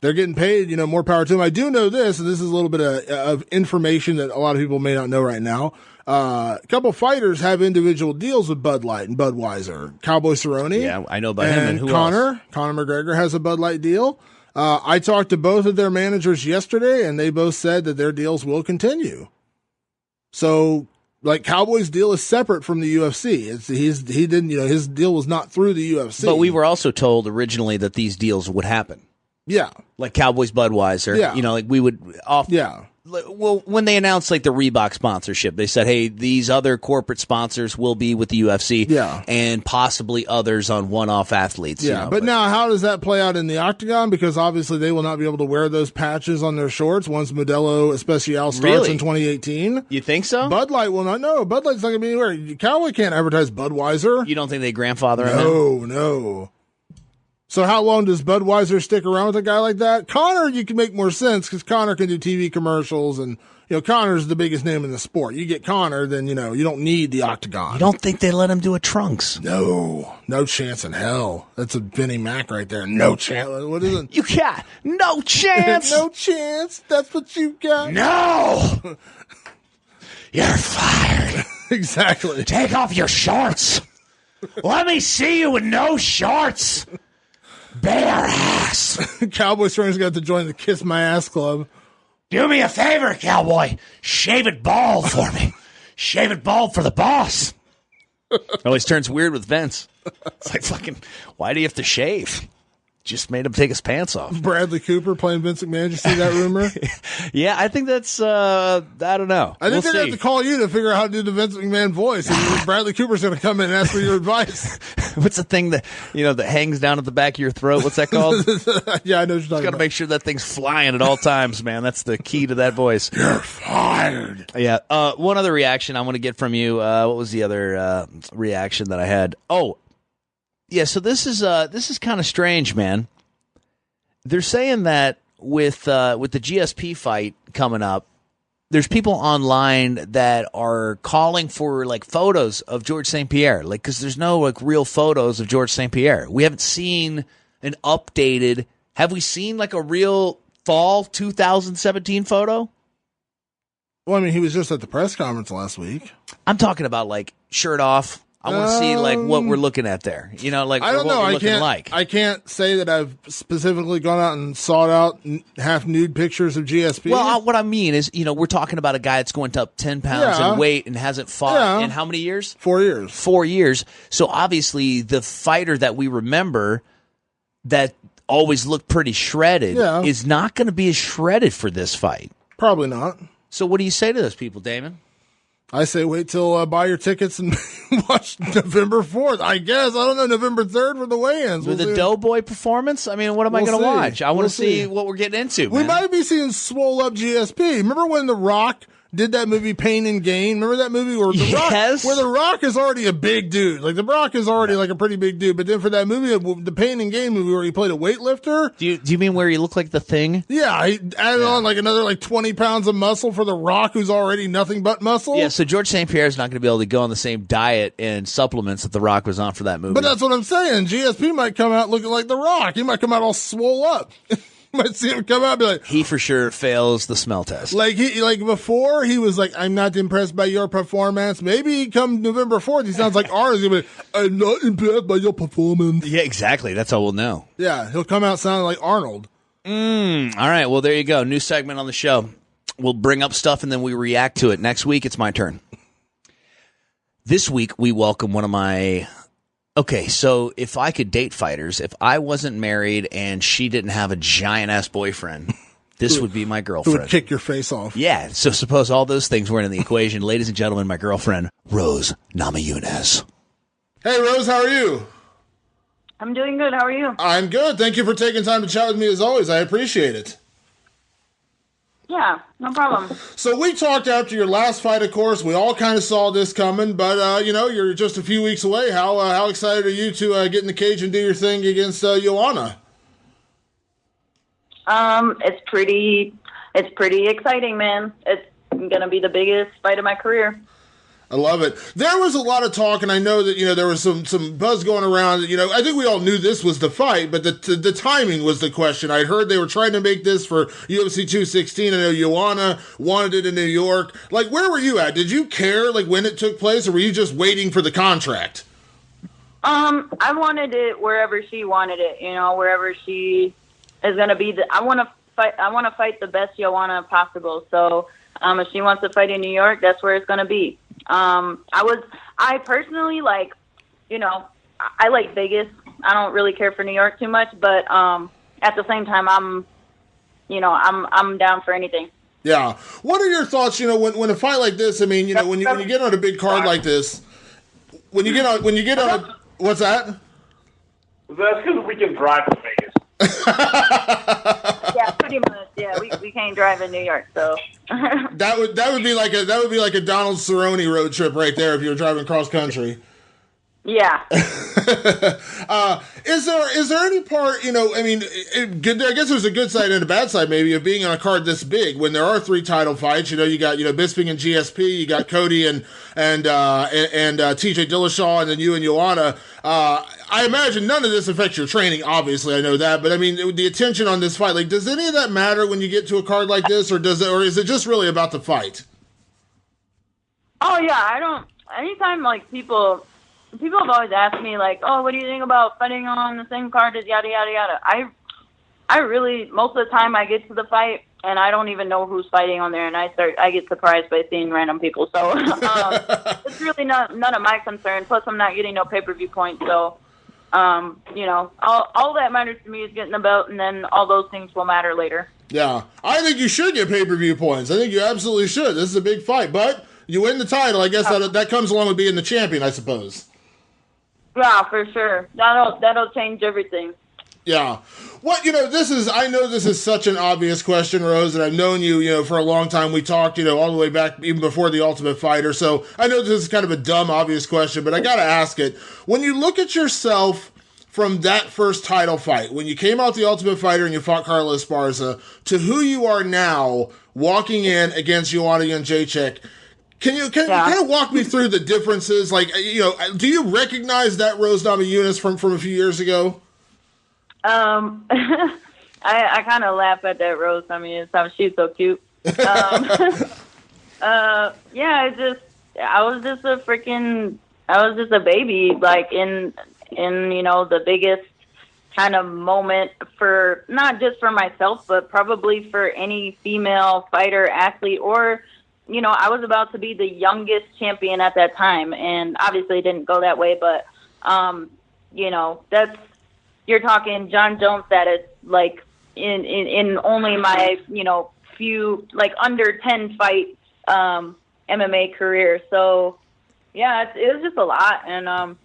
they're getting paid, more power to them. I do know this, and this is a little bit of information that a lot of people may not know right now. A couple fighters have individual deals with Bud Light and Budweiser. Cowboy Cerrone. Yeah, I know about him. And who Conor. else? Conor McGregor has a Bud Light deal. I talked to both of their managers yesterday, and they both said that their deals will continue. So, Cowboy's deal is separate from the UFC. His deal was not through the UFC. But we were also told originally that these deals would happen. Yeah. Like Cowboys, Budweiser. Yeah. We would often. Yeah. Well, when they announced the Reebok sponsorship, they said, hey, these other corporate sponsors will be with the UFC. Yeah. And possibly others on one-off athletes. Yeah. But now how does that play out in the octagon? Because obviously they will not be able to wear those patches on their shorts once Modelo Especial starts in 2018. You think so? Bud Light will not. No, Bud Light's not going to be anywhere. Cowboy can't advertise Budweiser. You don't think they grandfather him? No. So how long does Budweiser stick around with a guy like that? Conor, you can make more sense because Conor can do TV commercials and, Conor's the biggest name in the sport. You get Conor, then, you don't need the octagon. You don't think they let him do a trunks? No chance in hell. That's a Vinnie Mac right there. No chance. What is it? You got no chance. No chance. That's what you got. No. You're fired. Exactly. Take off your shorts. Let me see you with no shorts. Bare ass. Cowboy Cerrone's got to join the Kiss My Ass Club. Do me a favor, Cowboy. Shave it bald for me. Shave it bald for the boss. Always turns weird with Vince. It's like fucking, why do you have to shave? Just made him take his pants off. Bradley Cooper playing Vince McMahon. Did you see that rumor? Yeah, I think that's, I don't know. I think they're going to have to call you to figure out how to do the Vince McMahon voice. And Bradley Cooper's going to come in and ask for your advice. What's the thing that, that hangs down at the back of your throat? What's that called? Yeah, I know what you're talking about. Got to make sure that thing's flying at all times, man. That's the key to that voice. You're fired. Yeah. One other reaction I want to get from you. What was the other reaction that I had? Oh, yeah. So this is kind of strange, man. They're saying that with the GSP fight coming up, there's people online that are calling for photos of George St. Pierre, because there's no real photos of George St. Pierre. We haven't seen an updated. Have we seen a real fall 2017 photo? Well, I mean, he was just at the press conference last week. I'm talking about shirt off. I want to see what we're looking at there. I don't know. I can't say that I've specifically gone out and sought out half nude pictures of GSP. Well, what I mean is, we're talking about a guy that's going up 10 pounds in weight and hasn't fought in how many years? 4 years. 4 years. So obviously the fighter that we remember that always looked pretty shredded is not going to be as shredded for this fight. Probably not. So what do you say to those people, Damon? I say wait till buy your tickets and watch November 4th. I guess. I don't know, November 3rd for the weigh-ins. With the Doughboy performance? I mean, what am I going to watch? I want to see what we're getting into, We might be seeing swole up GSP. Remember when The Rock did that movie Pain and Gain? Remember that movie where The Rock is already a big dude? The Rock is already a pretty big dude. But then for that movie, the Pain and Gain movie where he played a weightlifter. Do you mean where he looked like the Thing? Yeah, he added on another 20 pounds of muscle for The Rock, who's already nothing but muscle. Yeah, so George St. Pierre is not going to be able to go on the same diet and supplements that The Rock was on for that movie. But that's what I'm saying. GSP might come out looking like The Rock. He might come out all swole up. Might see him come out and be like, he for sure fails the smell test. Before he was I'm not impressed by your performance. Maybe come November 4th, he sounds like ours. He'll be, I'm not impressed by your performance. Yeah, exactly. That's how we'll know. Yeah, he'll come out sounding like Arnold. All right. Well, there you go. New segment on the show. We'll bring up stuff and then we react to it. Next week, it's my turn. This week, we welcome one of my... Okay, so if I could date fighters, if I wasn't married and she didn't have a giant-ass boyfriend, this would be my girlfriend. Who would kick your face off. Yeah, so suppose all those things weren't in the equation. Ladies and gentlemen, my girlfriend, Rose Namajunas. Hey, Rose, how are you? I'm doing good. How are you? I'm good. Thank you for taking time to chat with me as always. I appreciate it. Yeah, no problem. So we talked after your last fight, of course. We all kind of saw this coming, but, you're just a few weeks away. How excited are you to get in the cage and do your thing against Joanna? It's pretty exciting, man. It's going to be the biggest fight of my career. I love it. There was a lot of talk, and I know that, there was some buzz going around. I think we all knew this was the fight, but the timing was the question. I'd heard they were trying to make this for UFC 216. I know Joanna wanted it in New York. Like, where were you at? Did you care, like, when it took place, or were you just waiting for the contract? I wanted it wherever she wanted it, wherever she is going to be. I want to fight the best Joanna possible. So if she wants to fight in New York, that's where it's going to be. I personally like, I like Vegas. I don't really care for New York too much, but at the same time, I'm down for anything. Yeah. What are your thoughts? When a fight like this, I mean, when you get on a big card like this, when you get on, what's that? That's because we can drive to Vegas. Yeah, pretty much. Yeah, we can't drive in New York, so that would be like a Donald Cerrone road trip right there if you were driving cross country. Yeah. Is there any part, I guess there's a good side and a bad side maybe of being on a card this big when there are 3 title fights. You got Bisping and GSP, you got Cody and TJ Dillashaw, and then you and Joanna. I imagine none of this affects your training. Obviously, I know that, but I mean the attention on this fight. Like, does any of that matter when you get to a card like this, or is it just really about the fight? Oh yeah, I don't. Anytime like people have always asked me, like, oh, what do you think about fighting on the same card as yada, yada, yada. I really, most of the time I get to the fight and I don't even know who's fighting on there, and I get surprised by seeing random people. So it's really none of my concern. Plus, I'm not getting no pay-per-view points. So, all that matters to me is getting the belt, and then all those things will matter later. Yeah. I think you should get pay-per-view points. I think you absolutely should. This is a big fight. But you win the title. I guess that comes along with being the champion, I suppose. Yeah, for sure. That'll change everything. Yeah. I know this is such an obvious question, Rose, and I've known you, for a long time. We talked, all the way back even before The Ultimate Fighter. So I know this is kind of a dumb, obvious question, but I got to ask it. When you look at yourself from that first title fight, when you came out The Ultimate Fighter and you fought Carla Esparza, to who you are now walking in against Joanna Jedrzejczyk, Can you kind of walk me through the differences? Like, do you recognize that Rose Namajunas from a few years ago? I kind of laugh at that Rose. I mean, she's so cute. I was just a baby, like in the biggest kind of moment for not just for myself, but probably for any female fighter, athlete, or I was about to be the youngest champion at that time, and obviously it didn't go that way, but, you're talking John Jones status, like, in only my, few, like, under 10 fight, MMA career. So, yeah, it was just a lot, and,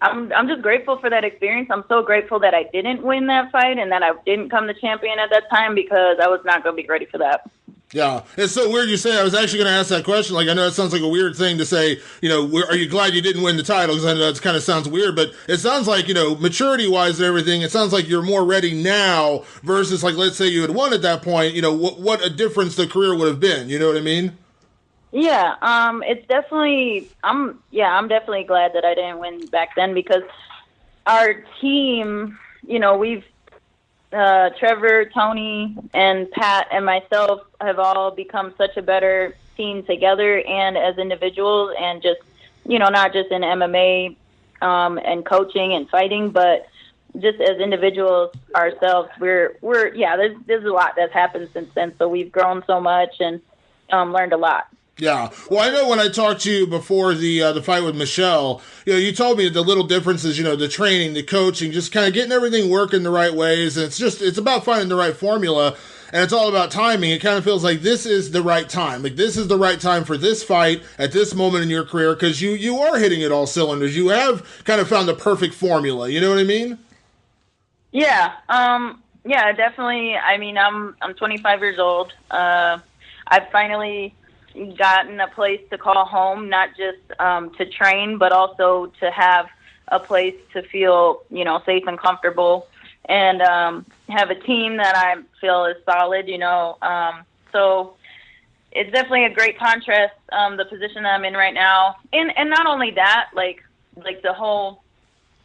I'm just grateful for that experience. I'm so grateful that I didn't win that fight and that I didn't come the champion at that time, because I was not going to be ready for that. Yeah, it's so weird you say. I was actually going to ask that question. Like, I know it sounds like a weird thing to say, are you glad you didn't win the title? Because I know it kind of sounds weird, but it sounds like, maturity-wise and everything, it sounds like you're more ready now versus, like, let's say you had won at that point, what a difference the career would have been. You know what I mean? Yeah, it's definitely, I'm definitely glad that I didn't win back then, because our team, we've, Trevor, Tony, and Pat, and myself have all become such a better team together and as individuals, and just, not just in MMA and coaching and fighting, but just as individuals ourselves, we're there's a lot that's happened since then. So we've grown so much and learned a lot. Yeah. Well, I know when I talked to you before the fight with Michelle, you told me the little differences, the training, the coaching, just kind of getting everything working the right ways. And it's about finding the right formula, and it's all about timing. It kind of feels like this is the right time. Like, this is the right time for this fight at this moment in your career, because you are hitting it all cylinders. You have kind of found the perfect formula. You know what I mean? Yeah. Yeah, definitely. I mean, I'm 25 years old. I've finally gotten a place to call home, not just to train, but also to have a place to feel, safe and comfortable, and have a team that I feel is solid, So it's definitely a great contrast, the position that I'm in right now. And not only that, like the whole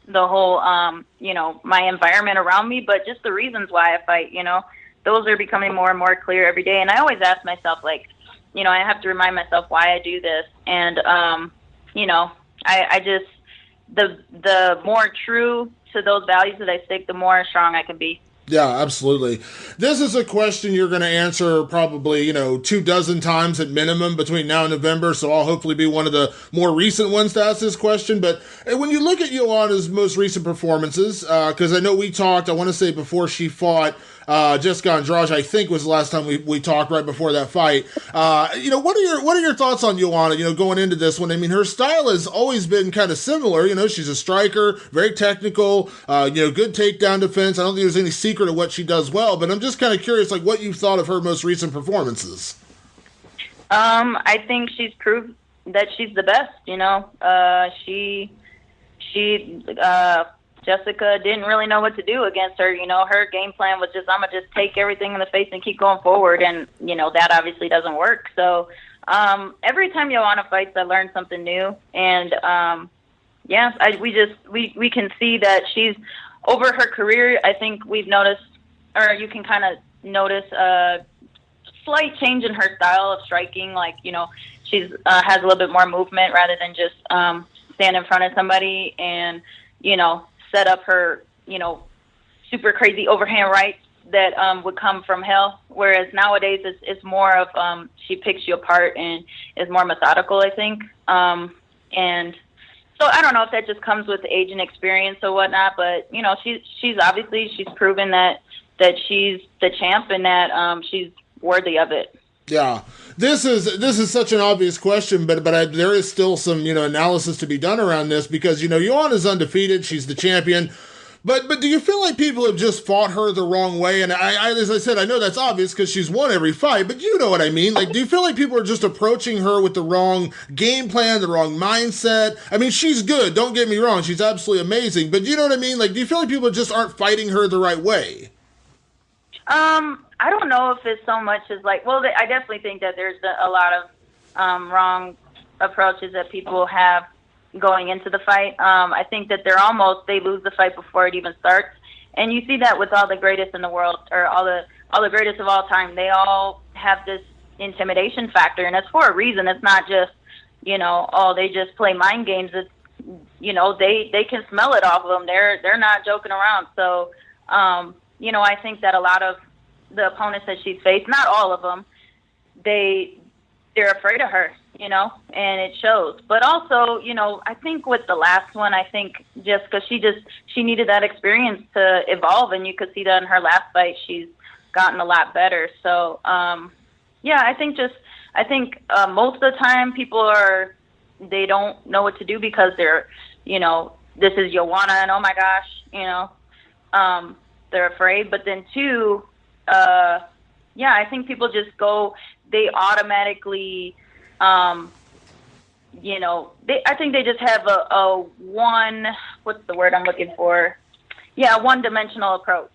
my environment around me, but just the reasons why I fight, those are becoming more and more clear every day. And I always ask myself, I have to remind myself why I do this. And, I just, the more true to those values that I stick, the more strong I can be. Yeah, absolutely. This is a question you're going to answer probably, 24 times at minimum between now and November, so I'll hopefully be one of the more recent ones to ask this question. But when you look at Joanna's most recent performances, because I know we talked, I want to say before she fought Jessica Andrade, I think was the last time we talked, right before that fight. What are your thoughts on Joanna, going into this one? I mean, her style has always been kind of similar. She's a striker, very technical, good takedown defense. I don't think there's any secret of what she does well, but I'm just kind of curious, what you've thought of her most recent performances. I think she's proved that she's the best. Jessica didn't really know what to do against her. Her game plan was just, I'm going to just take everything in the face and keep going forward. And, that obviously doesn't work. So every time Joanna fights, I learn something new. And, we can see that she's, over her career, I think we've noticed, or you can kind of notice a slight change in her style of striking. She's has a little bit more movement rather than just stand in front of somebody and, set up her, super crazy overhand rights that would come from hell. Whereas nowadays it's more of she picks you apart and is more methodical, I think. And so I don't know if that just comes with age and experience or whatnot, but she's proven that she's the champ and that she's worthy of it. Yeah, this is such an obvious question, but there is still some analysis to be done around this, because Joanna's undefeated, she's the champion. But do you feel like people have just fought her the wrong way? And I as I said, I know that's obvious because she's won every fight, but you know what I mean. Do you feel like people are just approaching her with the wrong game plan, the wrong mindset? I mean, she's good, don't get me wrong, she's absolutely amazing, but you know what I mean? Do you feel like people just aren't fighting her the right way? I don't know if it's so much as I definitely think that there's a lot of wrong approaches that people have going into the fight. I think that they lose the fight before it even starts. And you see that with all the greatest in the world, or all the greatest of all time. They all have this intimidation factor, and it's for a reason. It's not just, they just play mind games. It's, they can smell it off of them. They're not joking around. So, I think that a lot of the opponents that she's faced, not all of them, they're afraid of her, and it shows. But also, I think with the last one, I think just because she needed that experience to evolve, and you could see that in her last fight, she's gotten a lot better. So, I think most of the time people they don't know what to do because they're, this is Joanna, and oh my gosh, they're afraid. But then too, I think people just they automatically, I think they just have a what's the word I'm looking for? Yeah, one-dimensional approach.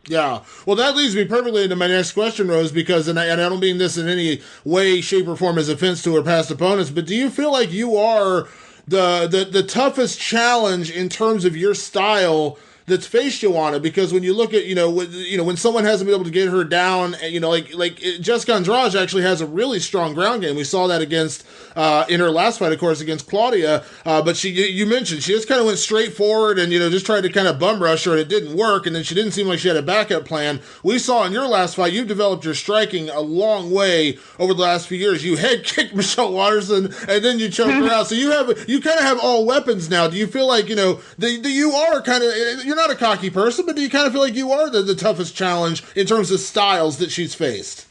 Yeah. Well, that leads me perfectly into my next question, Rose, because, and I don't mean this in any way, shape, or form as offense to her past opponents, but do you feel like you are the toughest challenge in terms of your style that's faced Joanna, because when you look at, when someone hasn't been able to get her down, like Jessica Andrade actually has a really strong ground game. We saw that against, in her last fight, of course, against Claudia, but you mentioned she just kind of went straight forward and, just tried to kind of bum rush her, and it didn't work, and then she didn't seem like she had a backup plan. We saw in your last fight, you've developed your striking a long way over the last few years. You head kicked Michelle Watterson, and then you choked her out. So you kind of have all weapons now. Do you feel like, you are kind of, you're not a cocky person, but do you kind of feel like you are the toughest challenge in terms of styles that she's faced?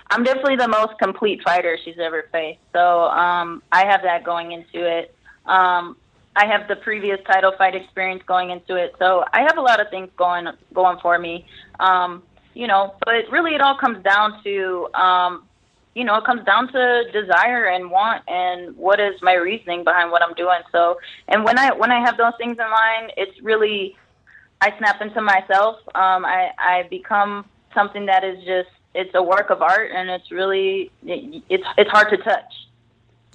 I'm definitely the most complete fighter she's ever faced. So I have that going into it. I have the previous title fight experience going into it. So I have a lot of things going for me. But really it all comes down to, it comes down to desire and want and what is my reasoning behind what I'm doing. So, and when I have those things in mind, it's really, I snap into myself. I become something that is just, it's a work of art, and it's really, it's hard to touch.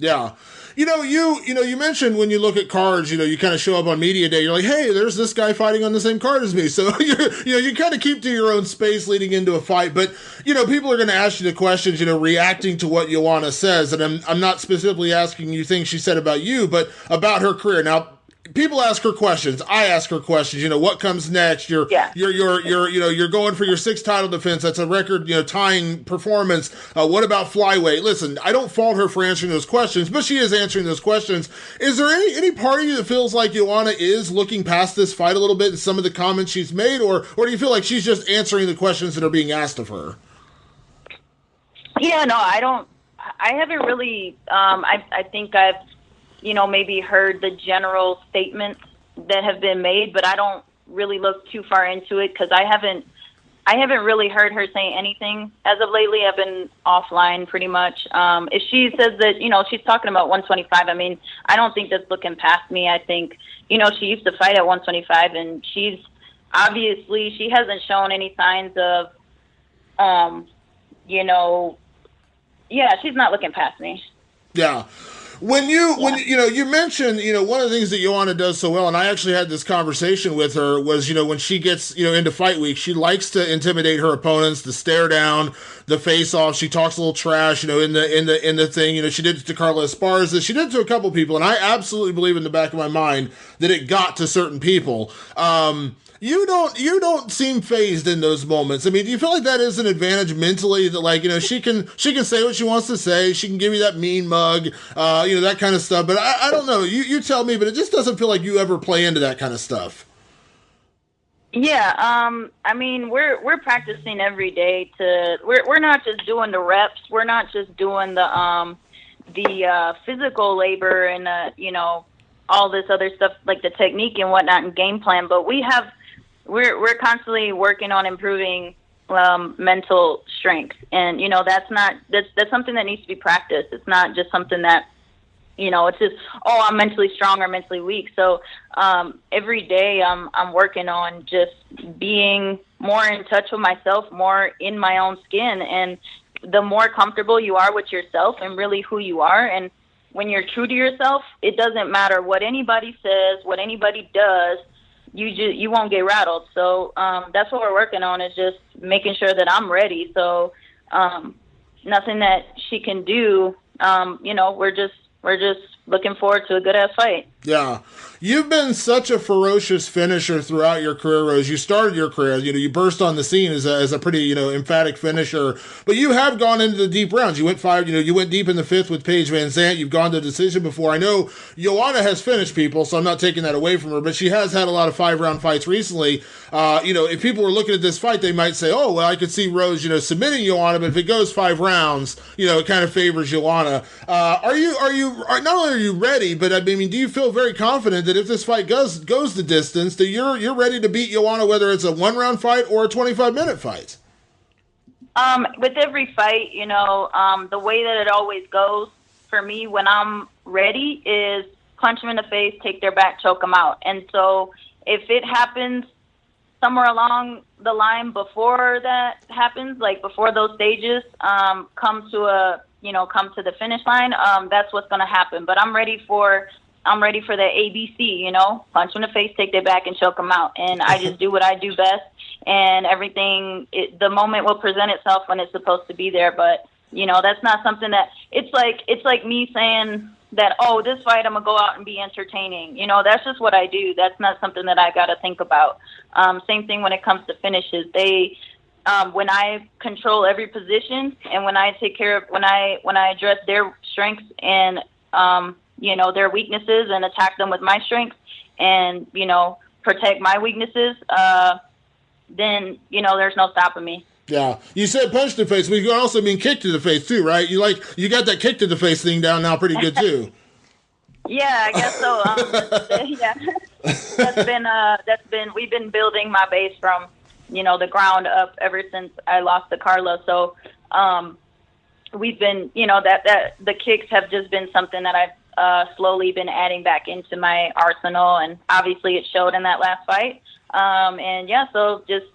Yeah. You mentioned when you look at cards, you kind of show up on media day, you're like, hey, there's this guy fighting on the same card as me. So, you kind of keep to your own space leading into a fight. But, people are going to ask you the questions, reacting to what Joanna says. And I'm not specifically asking you things she said about you, but about her career. Now, people ask her questions. I ask her questions. What comes next? You're going for your 6th title defense. That's a record, tying performance. What about flyweight? Listen, I don't fault her for answering those questions, but she is answering those questions. Is there any part of you that feels like Joanna is looking past this fight a little bit and some of the comments she's made, or do you feel like she's just answering the questions that are being asked of her? Yeah, no, I don't. I haven't really. I think I've maybe heard the general statements that have been made, but I don't really look too far into it because I haven't really heard her say anything as of lately. I've been offline pretty much. If she says that, she's talking about 125, I mean, I don't think that's looking past me. I think, she used to fight at 125, and she hasn't shown any signs of, she's not looking past me. Yeah. When you mentioned, one of the things that Joanna does so well, and I actually had this conversation with her, was, when she gets, into fight week, she likes to intimidate her opponents, to stare down, the face off. She talks a little trash, in the thing. She did it to Carla Esparza. She did it to a couple people, and I absolutely believe in the back of my mind that it got to certain people. You don't seem phased in those moments. I mean, do you feel like that is an advantage mentally, that she can say what she wants to say, she can give you that mean mug, that kind of stuff. But I don't know. You tell me, but it just doesn't feel like you ever play into that kind of stuff. Yeah, I mean, we're practicing every day we're not just doing the reps, we're not just doing the physical labor and all this other stuff like the technique and whatnot and game plan, but we're constantly working on improving mental strength, and that's something that needs to be practiced. It's not just something that it's just I'm mentally strong or mentally weak. So every day I'm working on just being more in touch with myself, more in my own skin, and the more comfortable you are with yourself and really who you are, and when you're true to yourself, it doesn't matter what anybody says, what anybody does. You won't get rattled. So that's what we're working on, is just making sure that I'm ready. So nothing that she can do. We're just looking forward to a good ass fight. Yeah. You've been such a ferocious finisher throughout your career, Rose. You started your career, you burst on the scene as a pretty, emphatic finisher, but you have gone into the deep rounds. You went you went deep in the 5th with Paige Van Zandt. You've gone to decision before. I know Joanna has finished people, so I'm not taking that away from her, but she has had a lot of 5-round fights recently. If people were looking at this fight, they might say, oh, well, I could see Rose, submitting Joanna, but if it goes 5 rounds, it kind of favors Joanna. Not only are you ready, but I mean, do you feel very confident that if this fight goes the distance, that you're ready to beat Joanna, whether it's a 1-round fight or a 25-minute fight? With every fight, the way that it always goes for me when I'm ready is punch them in the face, take their back, choke them out. And so if it happens somewhere along the line before that happens, like before those stages come to the finish line, that's what's going to happen. But I'm ready for I'm ready for the ABC, punch in the face, take their back, and choke them out. And I just do what I do best, and everything, the moment will present itself when it's supposed to be there. But, that's not something that, it's like me saying that, oh, this fight, I'm going to go out and be entertaining. That's just what I do. That's not something that I got to think about. Same thing when it comes to finishes. When I control every position and when I take care of, when I address their strengths and, their weaknesses and attack them with my strengths and, protect my weaknesses, then, there's no stopping me. Yeah. You said punch to the face, but you can also mean kick to the face too, right? You got that kick to the face thing down now pretty good too. Yeah, I guess so. Yeah. We've been building my base from, the ground up ever since I lost to Carla. So, we've been, that the kicks have just been something that I've slowly been adding back into my arsenal, and obviously it showed in that last fight. So just,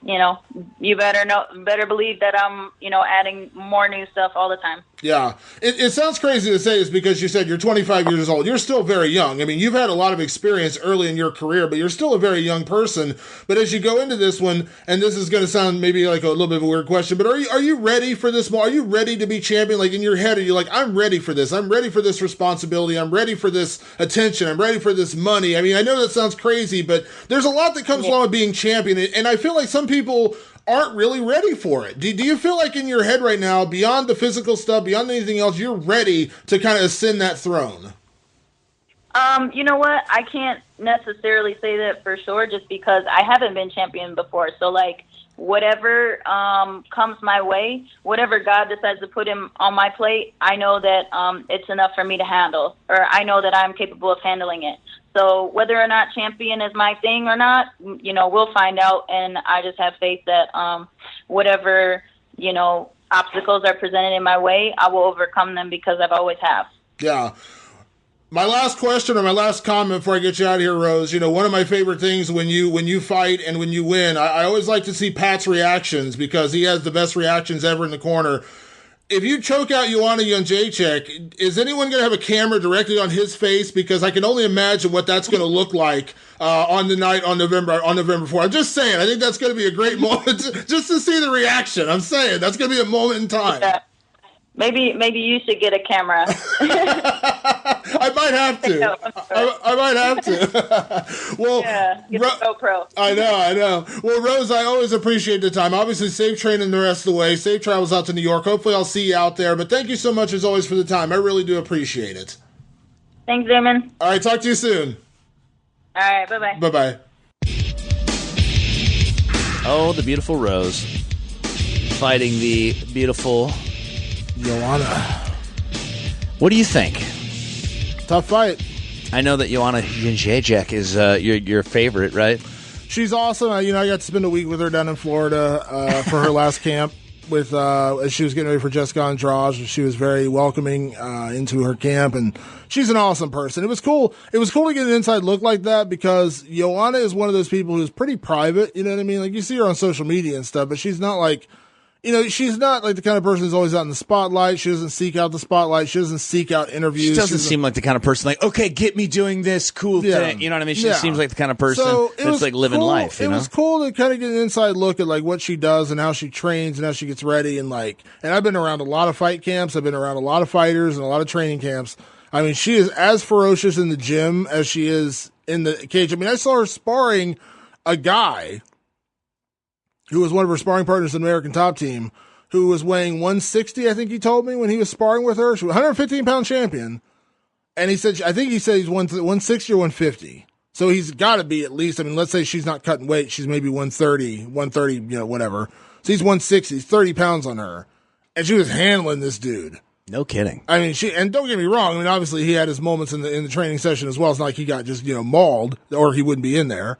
you better believe that I'm, adding more new stuff all the time. Yeah. It sounds crazy to say this because you said you're 25 years old. You're still very young. I mean, you've had a lot of experience early in your career, but you're still a very young person. But as you go into this one, and this is going to sound maybe like a little bit of a weird question, but are you ready for this? Are you ready to be champion? Like in your head, are you like, I'm ready for this. I'm ready for this responsibility. I'm ready for this attention. I'm ready for this money. I mean, I know that sounds crazy, but there's a lot that comes along with being champion. And I feel like some people aren't really ready for it. Do you feel like in your head right now, beyond the physical stuff, beyond anything else, you're ready to kind of ascend that throne? You know what? I can't necessarily say that for sure just because I haven't been champion before. So, like, whatever comes my way, whatever God decides to put him on my plate, I know that it's enough for me to handle, or I know that I'm capable of handling it. So whether or not champion is my thing or not, we'll find out. And I just have faith that whatever, obstacles are presented in my way, I will overcome them because I've always have. Yeah. My last question or my last comment before I get you out of here, Rose, one of my favorite things when you fight and when you win, I always like to see Pat's reactions because he has the best reactions ever in the corner. If you choke out Joanna Jedrzejczyk, is anyone going to have a camera directly on his face? Because I can only imagine what that's going to look like on the night on November 4th. I'm just saying, I think that's going to be a great moment just to see the reaction. I'm saying that's going to be a moment in time. Yeah. Maybe you should get a camera. I might have to. I might have to. Well, yeah, get a GoPro. I know. Well, Rose, I always appreciate the time. Obviously, safe training the rest of the way. Safe travels out to New York. Hopefully, I'll see you out there. But thank you so much, as always, for the time. I really do appreciate it. Thanks, Damon. All right, talk to you soon. All right, bye-bye. Bye-bye. Oh, the beautiful Rose fighting the beautiful Joanna. What do you think? Tough fight. I know that Joanna Jedrzejczyk is your favorite, right? She's awesome. I got to spend a week with her down in Florida for her last camp with as she was getting ready for Jessica Andrade. She was very welcoming into her camp, and she's an awesome person. It was cool. It was cool to get an inside look like that because Joanna is one of those people who's pretty private. You know what I mean? Like you see her on social media and stuff, but she's not like. She's not like the kind of person who's always out in the spotlight. She doesn't seek out the spotlight. She doesn't seek out interviews. She doesn't seem like the kind of person like, okay, get me doing this cool thing. You know what I mean? She seems like the kind of person that's like living life. It was cool to kind of get an inside look at like what she does and how she trains and how she gets ready. And I've been around a lot of fight camps. I've been around a lot of fighters and a lot of training camps. I mean, she is as ferocious in the gym as she is in the cage. I mean, I saw her sparring a guy who was one of her sparring partners in the American Top Team, who was weighing 160, I think he told me, when he was sparring with her. She was a 115-pound champion. And he said he's 160 or 150. So he's got to be at least, let's say she's not cutting weight. She's maybe 130, whatever. So he's 160. He's 30 pounds on her. And she was handling this dude. No kidding. And don't get me wrong. Obviously he had his moments in the training session as well. It's not like he got just, mauled or he wouldn't be in there.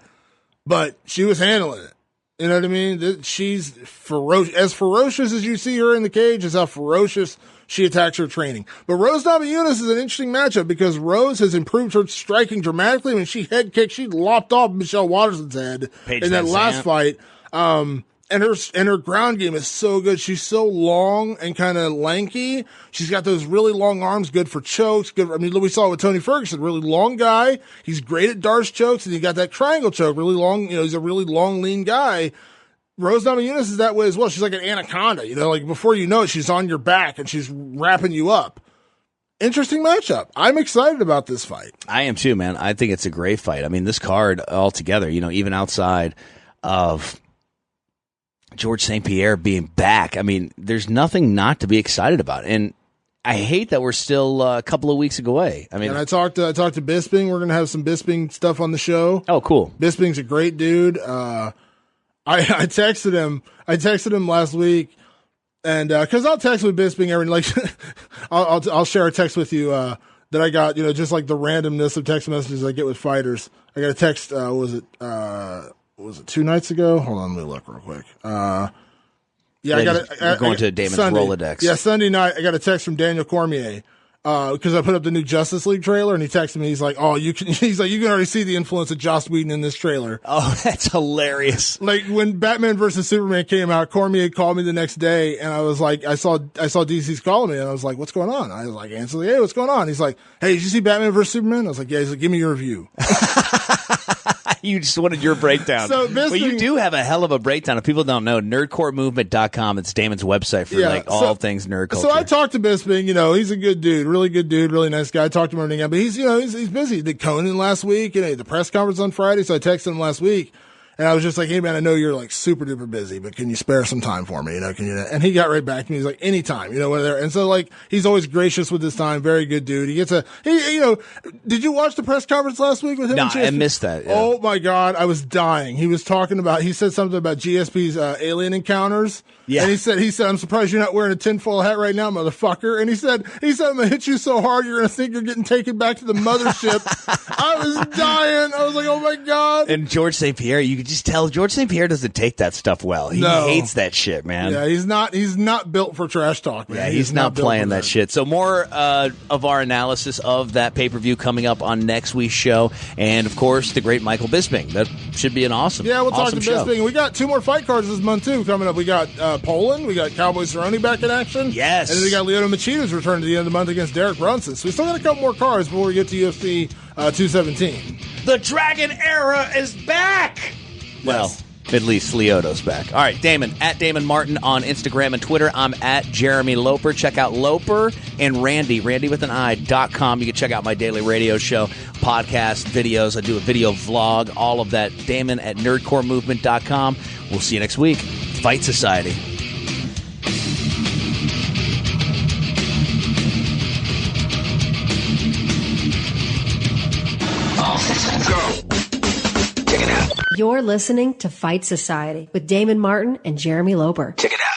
But she was handling it. You know what I mean? She's ferocious. As ferocious as you see her in the cage is how ferocious she attacks her training. But Rose Namajunas is an interesting matchup because Rose has improved her striking dramatically. She head kicked, she lopped off Michelle Waterson's head in that last fight. And And her ground game is so good. She's so long and kind of lanky. She's got those really long arms, good for chokes. Good. I mean, we saw it with Tony Ferguson, really long guy. He's great at Darce chokes, and he got that triangle choke, really long. He's a really long, lean guy. Rose Namajunas is that way as well. She's like an anaconda. Like before you know it, she's on your back and she's wrapping you up. Interesting matchup. I'm excited about this fight. I am too, man. I think it's a great fight. I mean, this card altogether, even outside of George St. Pierre being back, I mean, there's nothing not to be excited about. And I hate that we're still a couple of weeks away. I mean, and I talked to Bisping. We're going to have some Bisping stuff on the show. Oh, cool. Bisping's a great dude. I texted him. I texted him last week, and because I'll text with Bisping I'll share a text with you that I got. Just like the randomness of text messages I get with fighters. I got a text. Was it 2 nights ago? Hold on, let me look real quick. You're going to Damon's Sunday. Rolodex. Yeah, Sunday night, I got a text from Daniel Cormier because I put up the new Justice League trailer, and he texted me. He's like, "Oh, you can." He's like, "You can already see the influence of Joss Whedon in this trailer." Oh, that's hilarious. Like when Batman versus Superman came out, Cormier called me the next day, and I was like, I saw DC's calling me, and I was like, "What's going on?" I was like, "Answer, hey, what's going on?" He's like, "Hey, did you see Batman versus Superman?" I was like, "Yeah." He's like, "Give me your review." You just wanted your breakdown. Well, you do have a hell of a breakdown. If people don't know, NerdcoreMovement.com, it's Damon's website for all things nerd culture. So I talked to Bisping. He's a good dude, really nice guy. I talked to him everything, but he's busy. He did Conan last week, the press conference on Friday. So I texted him last week, and I was just like, "Hey man, I know you're like super duper busy, but can you spare some time for me? Can you?" And he got right back to me. He's like, "Anytime, whatever." And so like he's always gracious with his time. Very good dude. He gets Did you watch the press conference last week with him? No, I missed that. Yeah. Oh my God, I was dying. He said something about GSP's alien encounters. Yeah. And he said, "I'm surprised you're not wearing a tinfoil hat right now, motherfucker." And he said, "I'm gonna hit you so hard you're gonna think you're getting taken back to the mothership." I was dying. I was like, "Oh my God." And George St. Pierre, you could just tell George St. Pierre doesn't take that stuff well. He hates that shit, man. Yeah, he's not built for trash talk, man. Yeah, he's not playing that shit. So more of our analysis of that pay-per-view coming up on next week's show. And of course, the great Michael Bisping. That should be an awesome Yeah, we'll talk to show. Bisping. We got 2 more fight cards this month too coming up. We got Poland. We got Cowboy Cerrone back in action. Yes. And then we got Lyoto Machida's return to the end of the month against Derek Brunson. So we still got a couple more cards before we get to UFC 217. The Dragon Era is back! Well, at least Lyoto's back. All right, Damon, at Damon Martin on Instagram and Twitter. I'm at Jeremy Loper. Check out Loper and Randy with an I.com. You can check out my daily radio show, podcast, videos. I do a video vlog, all of that. Damon at NerdcoreMovement.com. We'll see you next week. Fight Society. Go. Check it out. You're listening to Fight Society with Damon Martin and Jeremy Loper. Check it out.